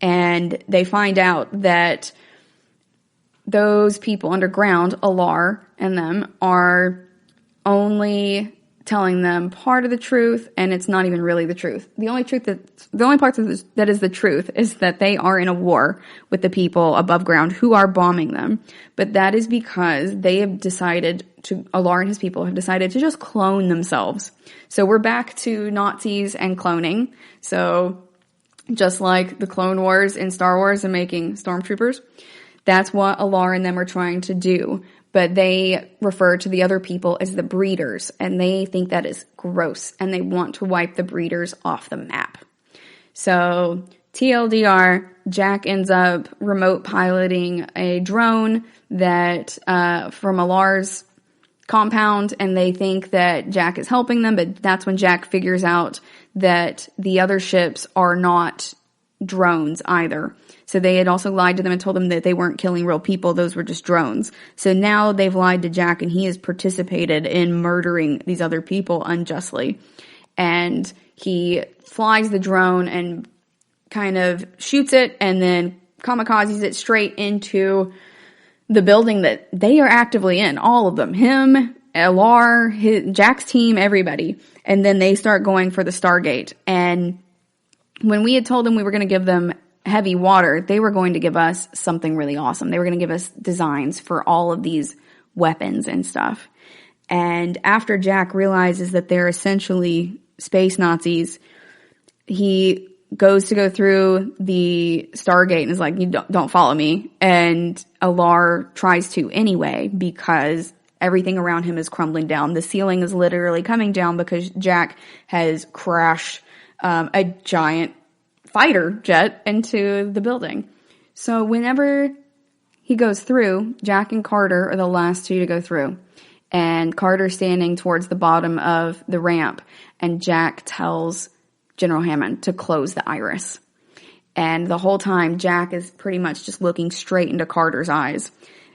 And they find out that those people underground, Alar and them, are only telling them part of the truth, and it's not even really the truth. The only part that is the truth is that they are in a war with the people above ground who are bombing them. But that is because they have decided Alar and his people have decided to just clone themselves. So we're back to Nazis and cloning. So just like the Clone Wars in Star Wars and making stormtroopers, that's what Alar and them are trying to do. But they refer to the other people as the breeders, and they think that is gross, and they want to wipe the breeders off the map. So TLDR, Jack ends up remote piloting a drone that from Alar's compound, and they think that Jack is helping them, but that's when Jack figures out that the other ships are not drones either. So they had also lied to them and told them that they weren't killing real people, those were just drones. So now they've lied to Jack, and he has participated in murdering these other people unjustly. And he flies the drone and kind of shoots it and then kamikazes it straight into the building that they are actively in, all of them. Him, Alar, Jack's team, everybody. And then they start going for the Stargate. And when we had told them we were going to give them heavy water, they were going to give us something really awesome. They were going to give us designs for all of these weapons and stuff. And after Jack realizes that they're essentially space Nazis, he goes to go through the Stargate and is like, you don't follow me. And Alar tries to anyway, because everything around him is crumbling down. The ceiling is literally coming down because Jack has crashed a giant fighter jet into the building. So whenever he goes through, Jack and Carter are the last two to go through. And Carter's standing towards the bottom of the ramp, and Jack tells General Hammond to close the iris. And the whole time, Jack is pretty much just looking straight into Carter's eyes.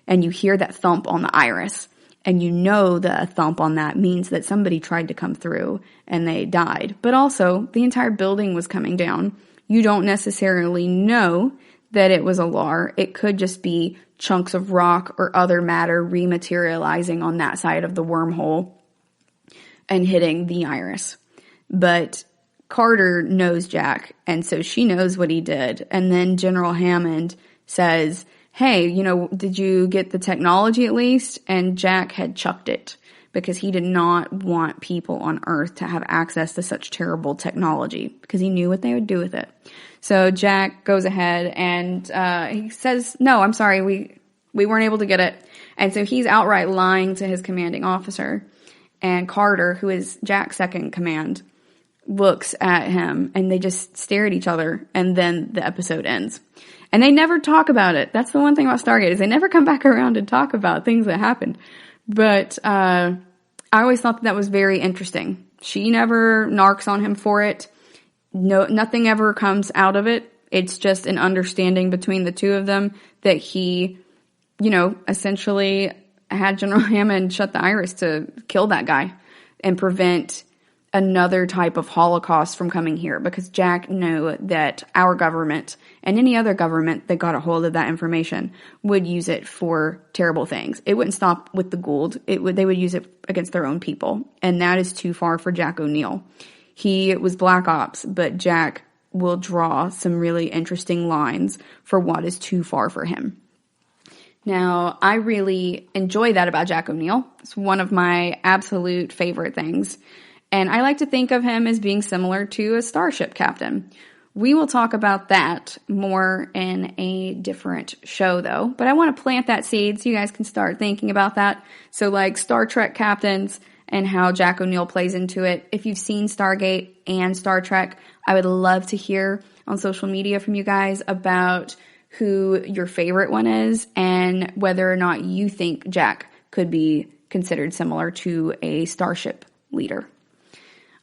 And you hear that thump on the iris. And you know that a thump on that means that somebody tried to come through and they died. But also, the entire building was coming down. You don't necessarily know that it was Alar. It could just be chunks of rock or other matter rematerializing on that side of the wormhole and hitting the iris. But Carter knows Jack, and so she knows what he did. And then General Hammond says, hey, did you get the technology at least? And Jack had chucked it because he did not want people on Earth to have access to such terrible technology because he knew what they would do with it. So Jack goes ahead and he says, no, I'm sorry, we weren't able to get it. And so he's outright lying to his commanding officer. And Carter, who is Jack's second in command, looks at him and they just stare at each other, and then the episode ends. And they never talk about it. That's the one thing about Stargate, is they never come back around and talk about things that happened. But I always thought that was very interesting. She never narks on him for it. No, nothing ever comes out of it. It's just an understanding between the two of them that he, essentially had General Hammond shut the iris to kill that guy and prevent another type of Holocaust from coming here, because Jack knew that our government and any other government that got a hold of that information would use it for terrible things. It wouldn't stop with the Gould. They would use it against their own people. And that is too far for Jack O'Neill. He was Black Ops, but Jack will draw some really interesting lines for what is too far for him. Now, I really enjoy that about Jack O'Neill. It's one of my absolute favorite things. And I like to think of him as being similar to a starship captain. We will talk about that more in a different show, though. But I want to plant that seed so you guys can start thinking about that. So like Star Trek captains and how Jack O'Neill plays into it. If you've seen Stargate and Star Trek, I would love to hear on social media from you guys about who your favorite one is and whether or not you think Jack could be considered similar to a starship leader.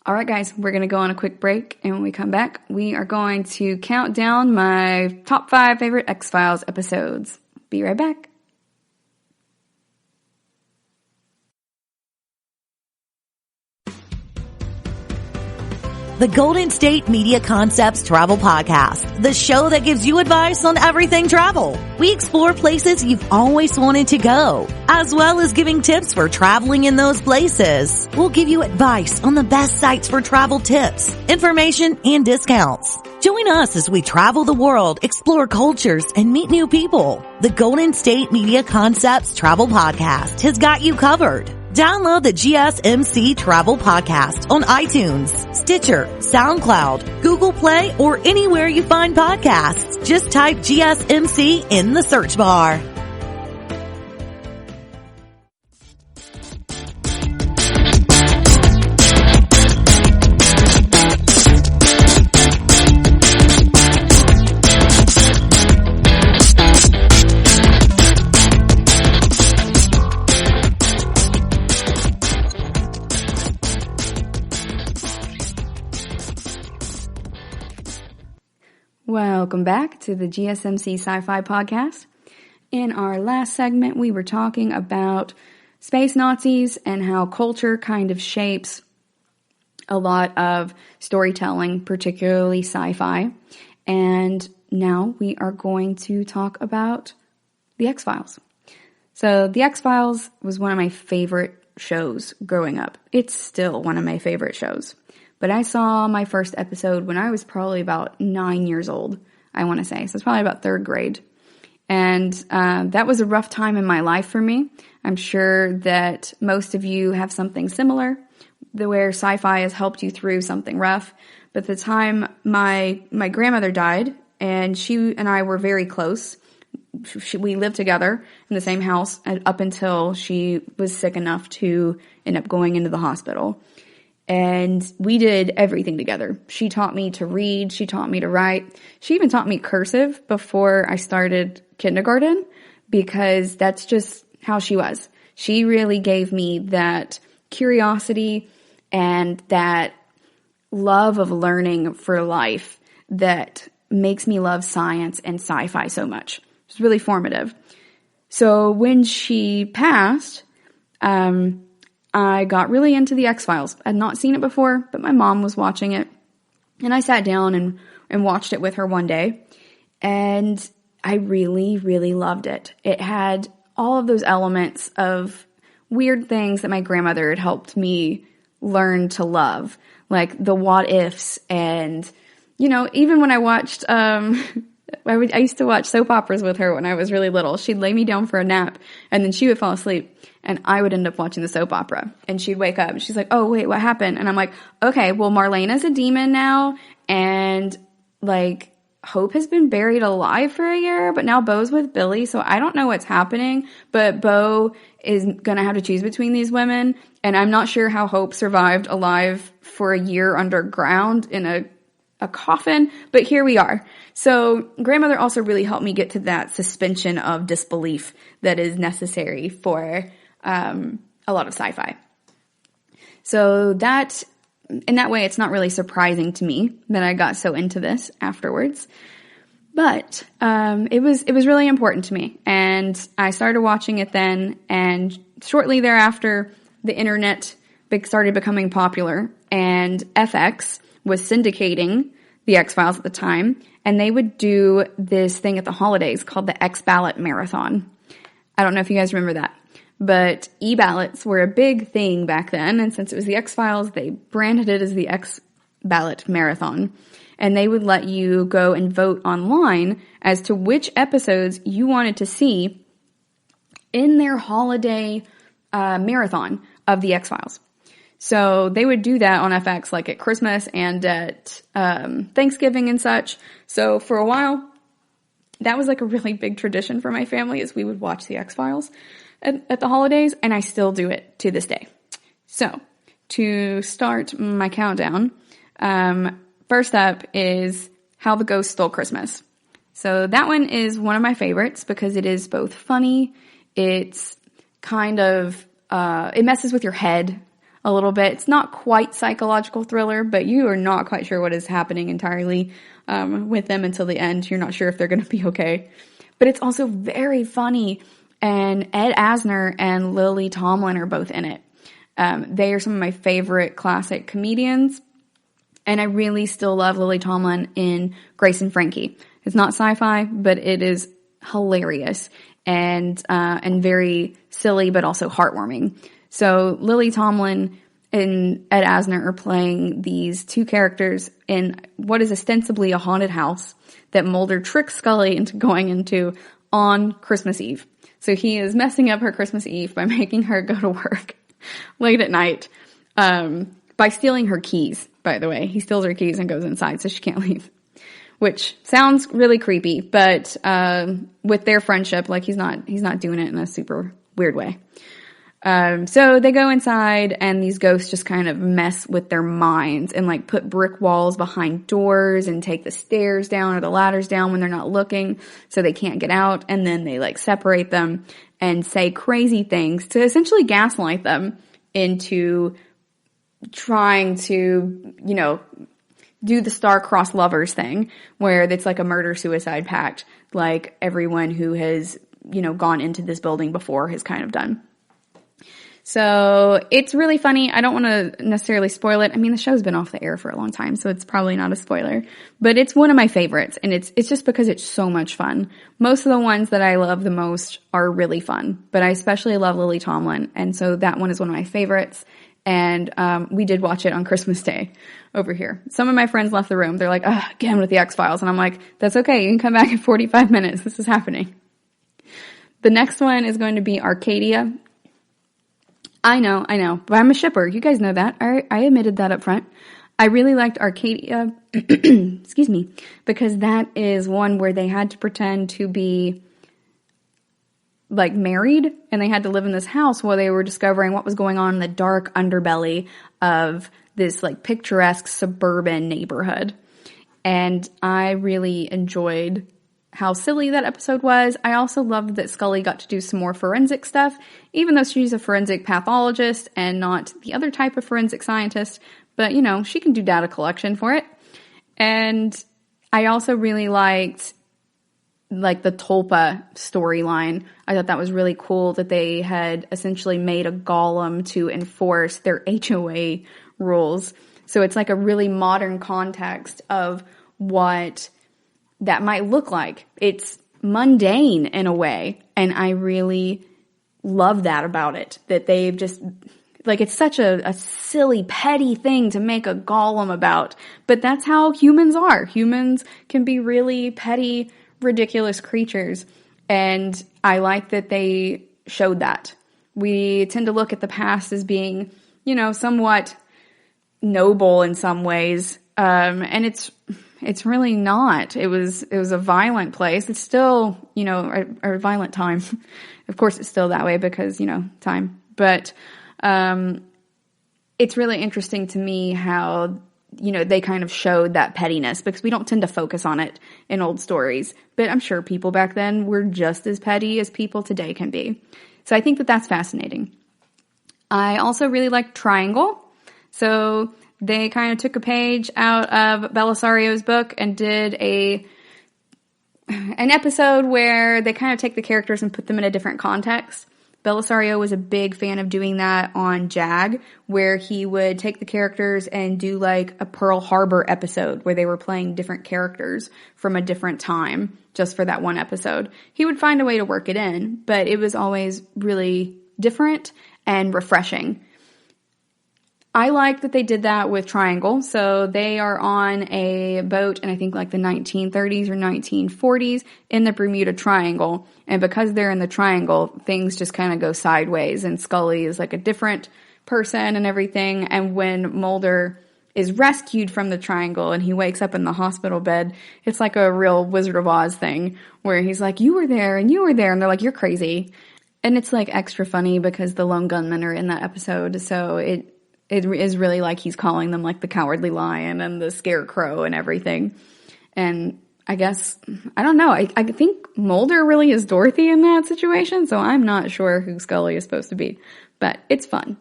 All right, guys, we're going to go on a quick break, and when we come back, we are going to count down my top 5 favorite X-Files episodes. Be right back. The Golden State Media Concepts Travel Podcast, the show that gives you advice on everything travel. We explore places you've always wanted to go, as well as giving tips for traveling in those places. We'll give you advice on the best sites for travel tips, information, and discounts. Join us as we travel the world, explore cultures, and meet new people. The Golden State Media Concepts Travel Podcast has got you covered. Download the GSMC Travel Podcast on iTunes, Stitcher, SoundCloud, Google Play, or anywhere you find podcasts. Just type GSMC in the search bar. Welcome back to the GSMC Sci-Fi Podcast. In our last segment, we were talking about space Nazis and how culture kind of shapes a lot of storytelling, particularly sci-fi. And now we are going to talk about the X-Files. So the X-Files was one of my favorite shows growing up. It's still one of my favorite shows. But I saw my first episode when I was probably about 9 years old. I want to say. So it's probably about 3rd grade. And that was a rough time in my life for me. I'm sure that most of you have something similar, where sci-fi has helped you through something rough. But at the time, my grandmother died, and she and I were very close. We lived together in the same house up until she was sick enough to end up going into the hospital. And we did everything together. She taught me to read. She taught me to write. She even taught me cursive before I started kindergarten, because that's just how she was. She really gave me that curiosity and that love of learning for life that makes me love science and sci-fi so much. It's really formative. So when she passed, I got really into the X-Files. I'd not seen it before, but my mom was watching it. And I sat down and watched it with her one day. And I really, really loved it. It had all of those elements of weird things that my grandmother had helped me learn to love. Like the what ifs and, even when I watched, I used to watch soap operas with her when I was really little. She'd lay me down for a nap and then she would fall asleep and I would end up watching the soap opera, and she'd wake up and she's like, oh wait, what happened? And I'm like, okay, well, Marlena's a demon now, and like Hope has been buried alive for a year, but now Bo's with Billy, so I don't know what's happening, but Bo is gonna have to choose between these women, and I'm not sure how Hope survived alive for a year underground in a coffin, but here we are. So grandmother also really helped me get to that suspension of disbelief that is necessary for a lot of sci-fi. So that, in that way, it's not really surprising to me that I got so into this afterwards. But it was really important to me, and I started watching it then, and shortly thereafter, the internet started becoming popular, and FX was syndicating the X-Files at the time, and they would do this thing at the holidays called the X-Ballot Marathon. I don't know if you guys remember that, but e-ballots were a big thing back then, and since it was the X-Files, they branded it as the X-Ballot Marathon, and they would let you go and vote online as to which episodes you wanted to see in their holiday marathon of the X-Files. So they would do that on FX, like at Christmas and at Thanksgiving and such. So for a while, that was like a really big tradition for my family, is we would watch the X-Files at the holidays, and I still do it to this day. So to start my countdown, first up is How the Ghost Stole Christmas. So that one is one of my favorites because it is both funny, it's kind of, it messes with your head a little bit. It's not quite psychological thriller, but you are not quite sure what is happening entirely with them until the end. You're not sure if they're going to be okay. But it's also very funny, and Ed Asner and Lily Tomlin are both in it. They are some of my favorite classic comedians, and I really still love Lily Tomlin in Grace and Frankie. It's not sci-fi, but it is hilarious and very silly, but also heartwarming. So Lily Tomlin and Ed Asner are playing these two characters in what is ostensibly a haunted house that Mulder tricks Scully into going into on Christmas Eve. So he is messing up her Christmas Eve by making her go to work late at night, by stealing her keys, by the way. He steals her keys and goes inside so she can't leave, which sounds really creepy, but with their friendship, like he's not doing it in a super weird way. So they go inside, and these ghosts just kind of mess with their minds and like put brick walls behind doors and take the stairs down or the ladders down when they're not looking so they can't get out. And then they like separate them and say crazy things to essentially gaslight them into trying to, do the star-crossed lovers thing where it's like a murder-suicide pact, like everyone who has, gone into this building before has kind of done. So it's really funny. I don't want to necessarily spoil it. I mean, the show's been off the air for a long time, so it's probably not a spoiler. But it's one of my favorites, and it's just because it's so much fun. Most of the ones that I love the most are really fun, but I especially love Lily Tomlin, and so that one is one of my favorites. And we did watch it on Christmas Day over here. Some of my friends left the room. They're like, again with the X-Files. And I'm like, that's okay. You can come back in 45 minutes. This is happening. The next one is going to be Arcadia. I know. But I'm a shipper. You guys know that. I admitted that up front. I really liked Arcadia, excuse me, because that is one where they had to pretend to be like married, and they had to live in this house while they were discovering what was going on in the dark underbelly of this like picturesque suburban neighborhood. And I really enjoyed how silly that episode was. I also loved that Scully got to do some more forensic stuff, even though she's a forensic pathologist and not the other type of forensic scientist. But, you know, she can do data collection for it. And I also really liked, like, the Tulpa storyline. I thought that was really cool that they had essentially made a golem to enforce their HOA rules. So it's like a really modern context of what that might look like. It's mundane in a way. And I really love that about it. That they've just... like, it's such a silly, petty thing to make a golem about. But that's how humans are. Humans can be really petty, ridiculous creatures. And I like that they showed that. We tend to look at the past as being, you know, somewhat noble in some ways. And it's really not. It was a violent place. It's still, you know, a violent time. Of course, it's still that way because, you know, time. But... it's really interesting to me how, you know, they kind of showed that pettiness because we don't tend to focus on it in old stories. But I'm sure people back then were just as petty as people today can be. So I think that that's fascinating. I also really liked Triangle. So they kind of took a page out of Belisario's book and did an episode where they kind of take the characters and put them in a different context. Belisario was a big fan of doing that on JAG, where he would take the characters and do like a Pearl Harbor episode where they were playing different characters from a different time just for that one episode. He would find a way to work it in, but it was always really different and refreshing. I like that they did that with Triangle. So they are on a boat in I think like the 1930s or 1940s in the Bermuda Triangle. And because they're in the triangle, things just kind of go sideways. And Scully is like a different person and everything. And when Mulder is rescued from the triangle and he wakes up in the hospital bed, it's like a real Wizard of Oz thing where he's like, you were there and you were there. And they're like, you're crazy. And it's like extra funny because the lone gunmen are in that episode. So it is really like he's calling them like the Cowardly Lion and the Scarecrow and everything. And I guess, I don't know, I think Mulder really is Dorothy in that situation, so I'm not sure who Scully is supposed to be. But it's fun.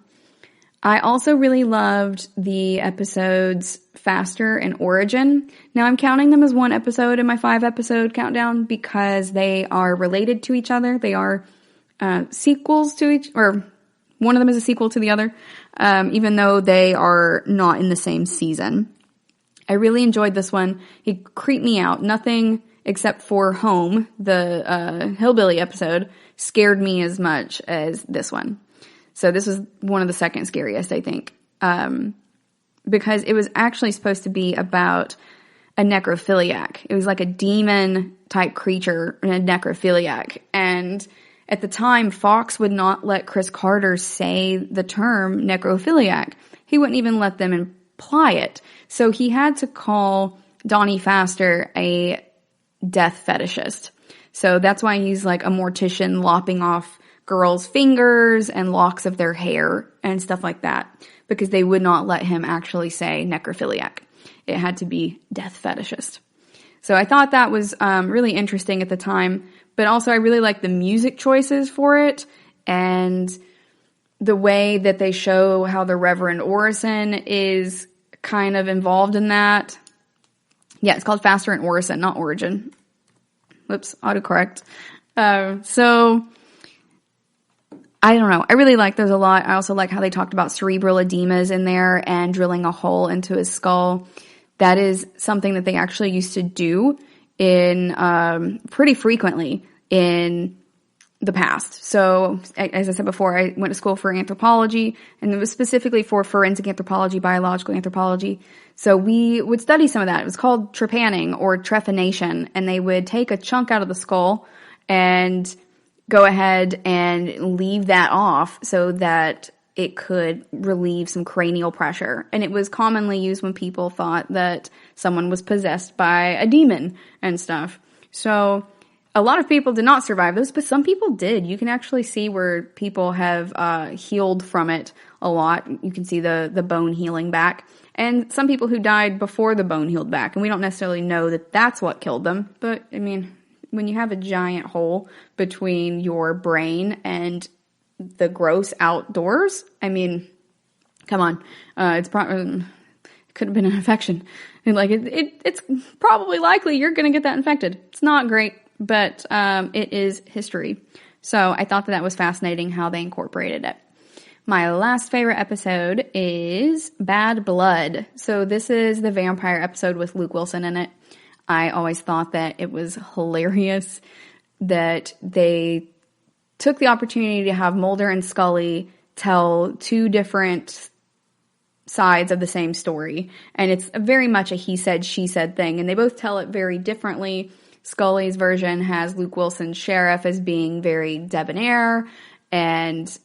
I also really loved the episodes Faster and Origin. Now I'm counting them as one episode in my 5-episode countdown because they are related to each other. They are sequels to each, or one of them is a sequel to the other, even though they are not in the same season. I really enjoyed this one. It creeped me out. Nothing except for Home, the Hillbilly episode, scared me as much as this one. So this was one of the second scariest, I think, because it was actually supposed to be about a necrophiliac. It was like a demon-type creature, a necrophiliac, and at the time, Fox would not let Chris Carter say the term necrophiliac. He wouldn't even let them imply it. So he had to call Donnie Pfaster a death fetishist. So that's why he's like a mortician lopping off girls' fingers and locks of their hair and stuff like that, because they would not let him actually say necrophiliac. It had to be death fetishist. So I thought that was really interesting at the time. But also I really like the music choices for it and the way that they show how the Reverend Orison is kind of involved in that. Yeah, it's called Faster and Orison, not Origin. Whoops, autocorrect. So, I don't know. I really like those a lot. I also like how they talked about cerebral edemas in there and drilling a hole into his skull. That is something that they actually used to do in pretty frequently in the past. So, as I said before, I went to school for anthropology, and it was specifically for forensic anthropology, biological anthropology. So we would study some of that. It was called trepanning or trephination, and they would take a chunk out of the skull and go ahead and leave that off so that it could relieve some cranial pressure. And it was commonly used when people thought that someone was possessed by a demon and stuff. So a lot of people did not survive those, but some people did. You can actually see where people have healed from it a lot. You can see the bone healing back. And some people who died before the bone healed back. And we don't necessarily know that that's what killed them. But, I mean, when you have a giant hole between your brain and the gross outdoors, I mean, come on. It could have been an infection. And like, it's probably likely you're going to get that infected. It's not great, but it is history. So I thought that was fascinating how they incorporated it. My last favorite episode is Bad Blood. So this is the vampire episode with Luke Wilson in it. I always thought that it was hilarious that they took the opportunity to have Mulder and Scully tell two different sides of the same story. And it's very much a he said, she said thing. And they both tell it very differently. Scully's version has Luke Wilson's sheriff as being very debonair and,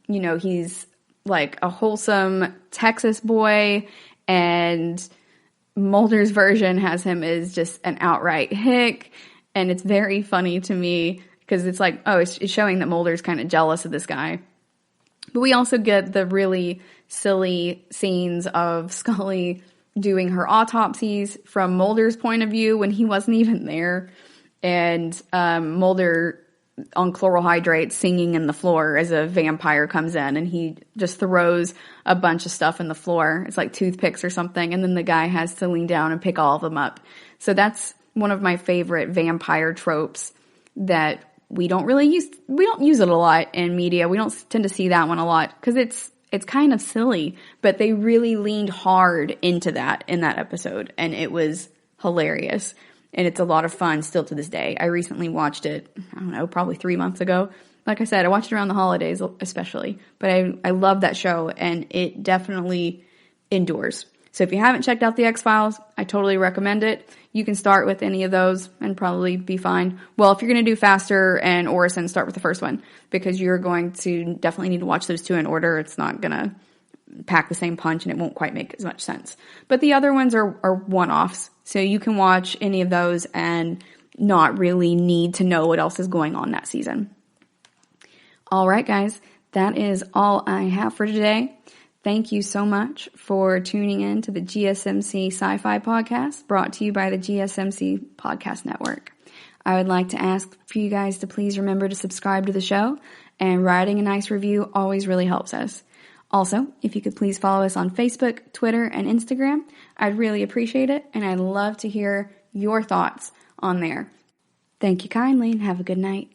you know, he's like a wholesome Texas boy, and Mulder's version has him as just an outright hick. And it's very funny to me because it's like, oh, it's showing that Mulder's kind of jealous of this guy. But we also get the really silly scenes of Scully doing her autopsies from Mulder's point of view when he wasn't even there. And Mulder on chloral hydrate singing in the floor as a vampire comes in, and he just throws a bunch of stuff in the floor. It's like toothpicks or something, and then the guy has to lean down and pick all of them up. So that's one of my favorite vampire tropes that we don't use it a lot in media. We don't tend to see that one a lot because it's kind of silly, but they really leaned hard into that in that episode, and it was hilarious. And it's a lot of fun still to this day. I recently watched it, I don't know, probably 3 months ago. Like I said, I watched it around the holidays especially. But I love that show, and it definitely endures. So if you haven't checked out the X-Files, I totally recommend it. You can start with any of those and probably be fine. Well, if you're going to do Faster and Orison, start with the first one, because you're going to definitely need to watch those two in order. It's not going to pack the same punch, and it won't quite make as much sense. But the other ones are one-offs. So you can watch any of those and not really need to know what else is going on that season. All right, guys, that is all I have for today. Thank you so much for tuning in to the GSMC Sci-Fi podcast, brought to you by the GSMC Podcast Network. I would like to ask for you guys to please remember to subscribe to the show, and writing a nice review always really helps us. Also, if you could please follow us on Facebook, Twitter, and Instagram, I'd really appreciate it, and I'd love to hear your thoughts on there. Thank you kindly, and have a good night.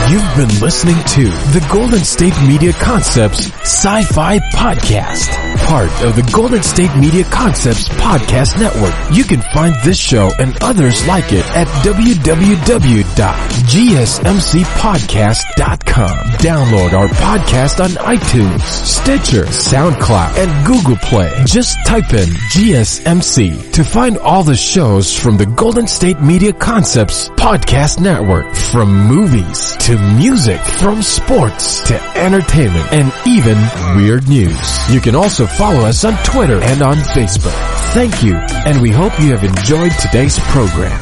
You've been listening to the Golden State Media Concepts Sci-Fi Podcast, part of the Golden State Media Concepts Podcast Network. You can find this show and others like it at www.gsmcpodcast.com. Download our podcast on iTunes, Stitcher, SoundCloud, and Google Play. Just type in GSMC to find all the shows from the Golden State Media Concepts Podcast Network, from movies to music, from sports to entertainment, and even weird news. You can also follow us on Twitter and on Facebook. Thank you, and we hope you have enjoyed today's program.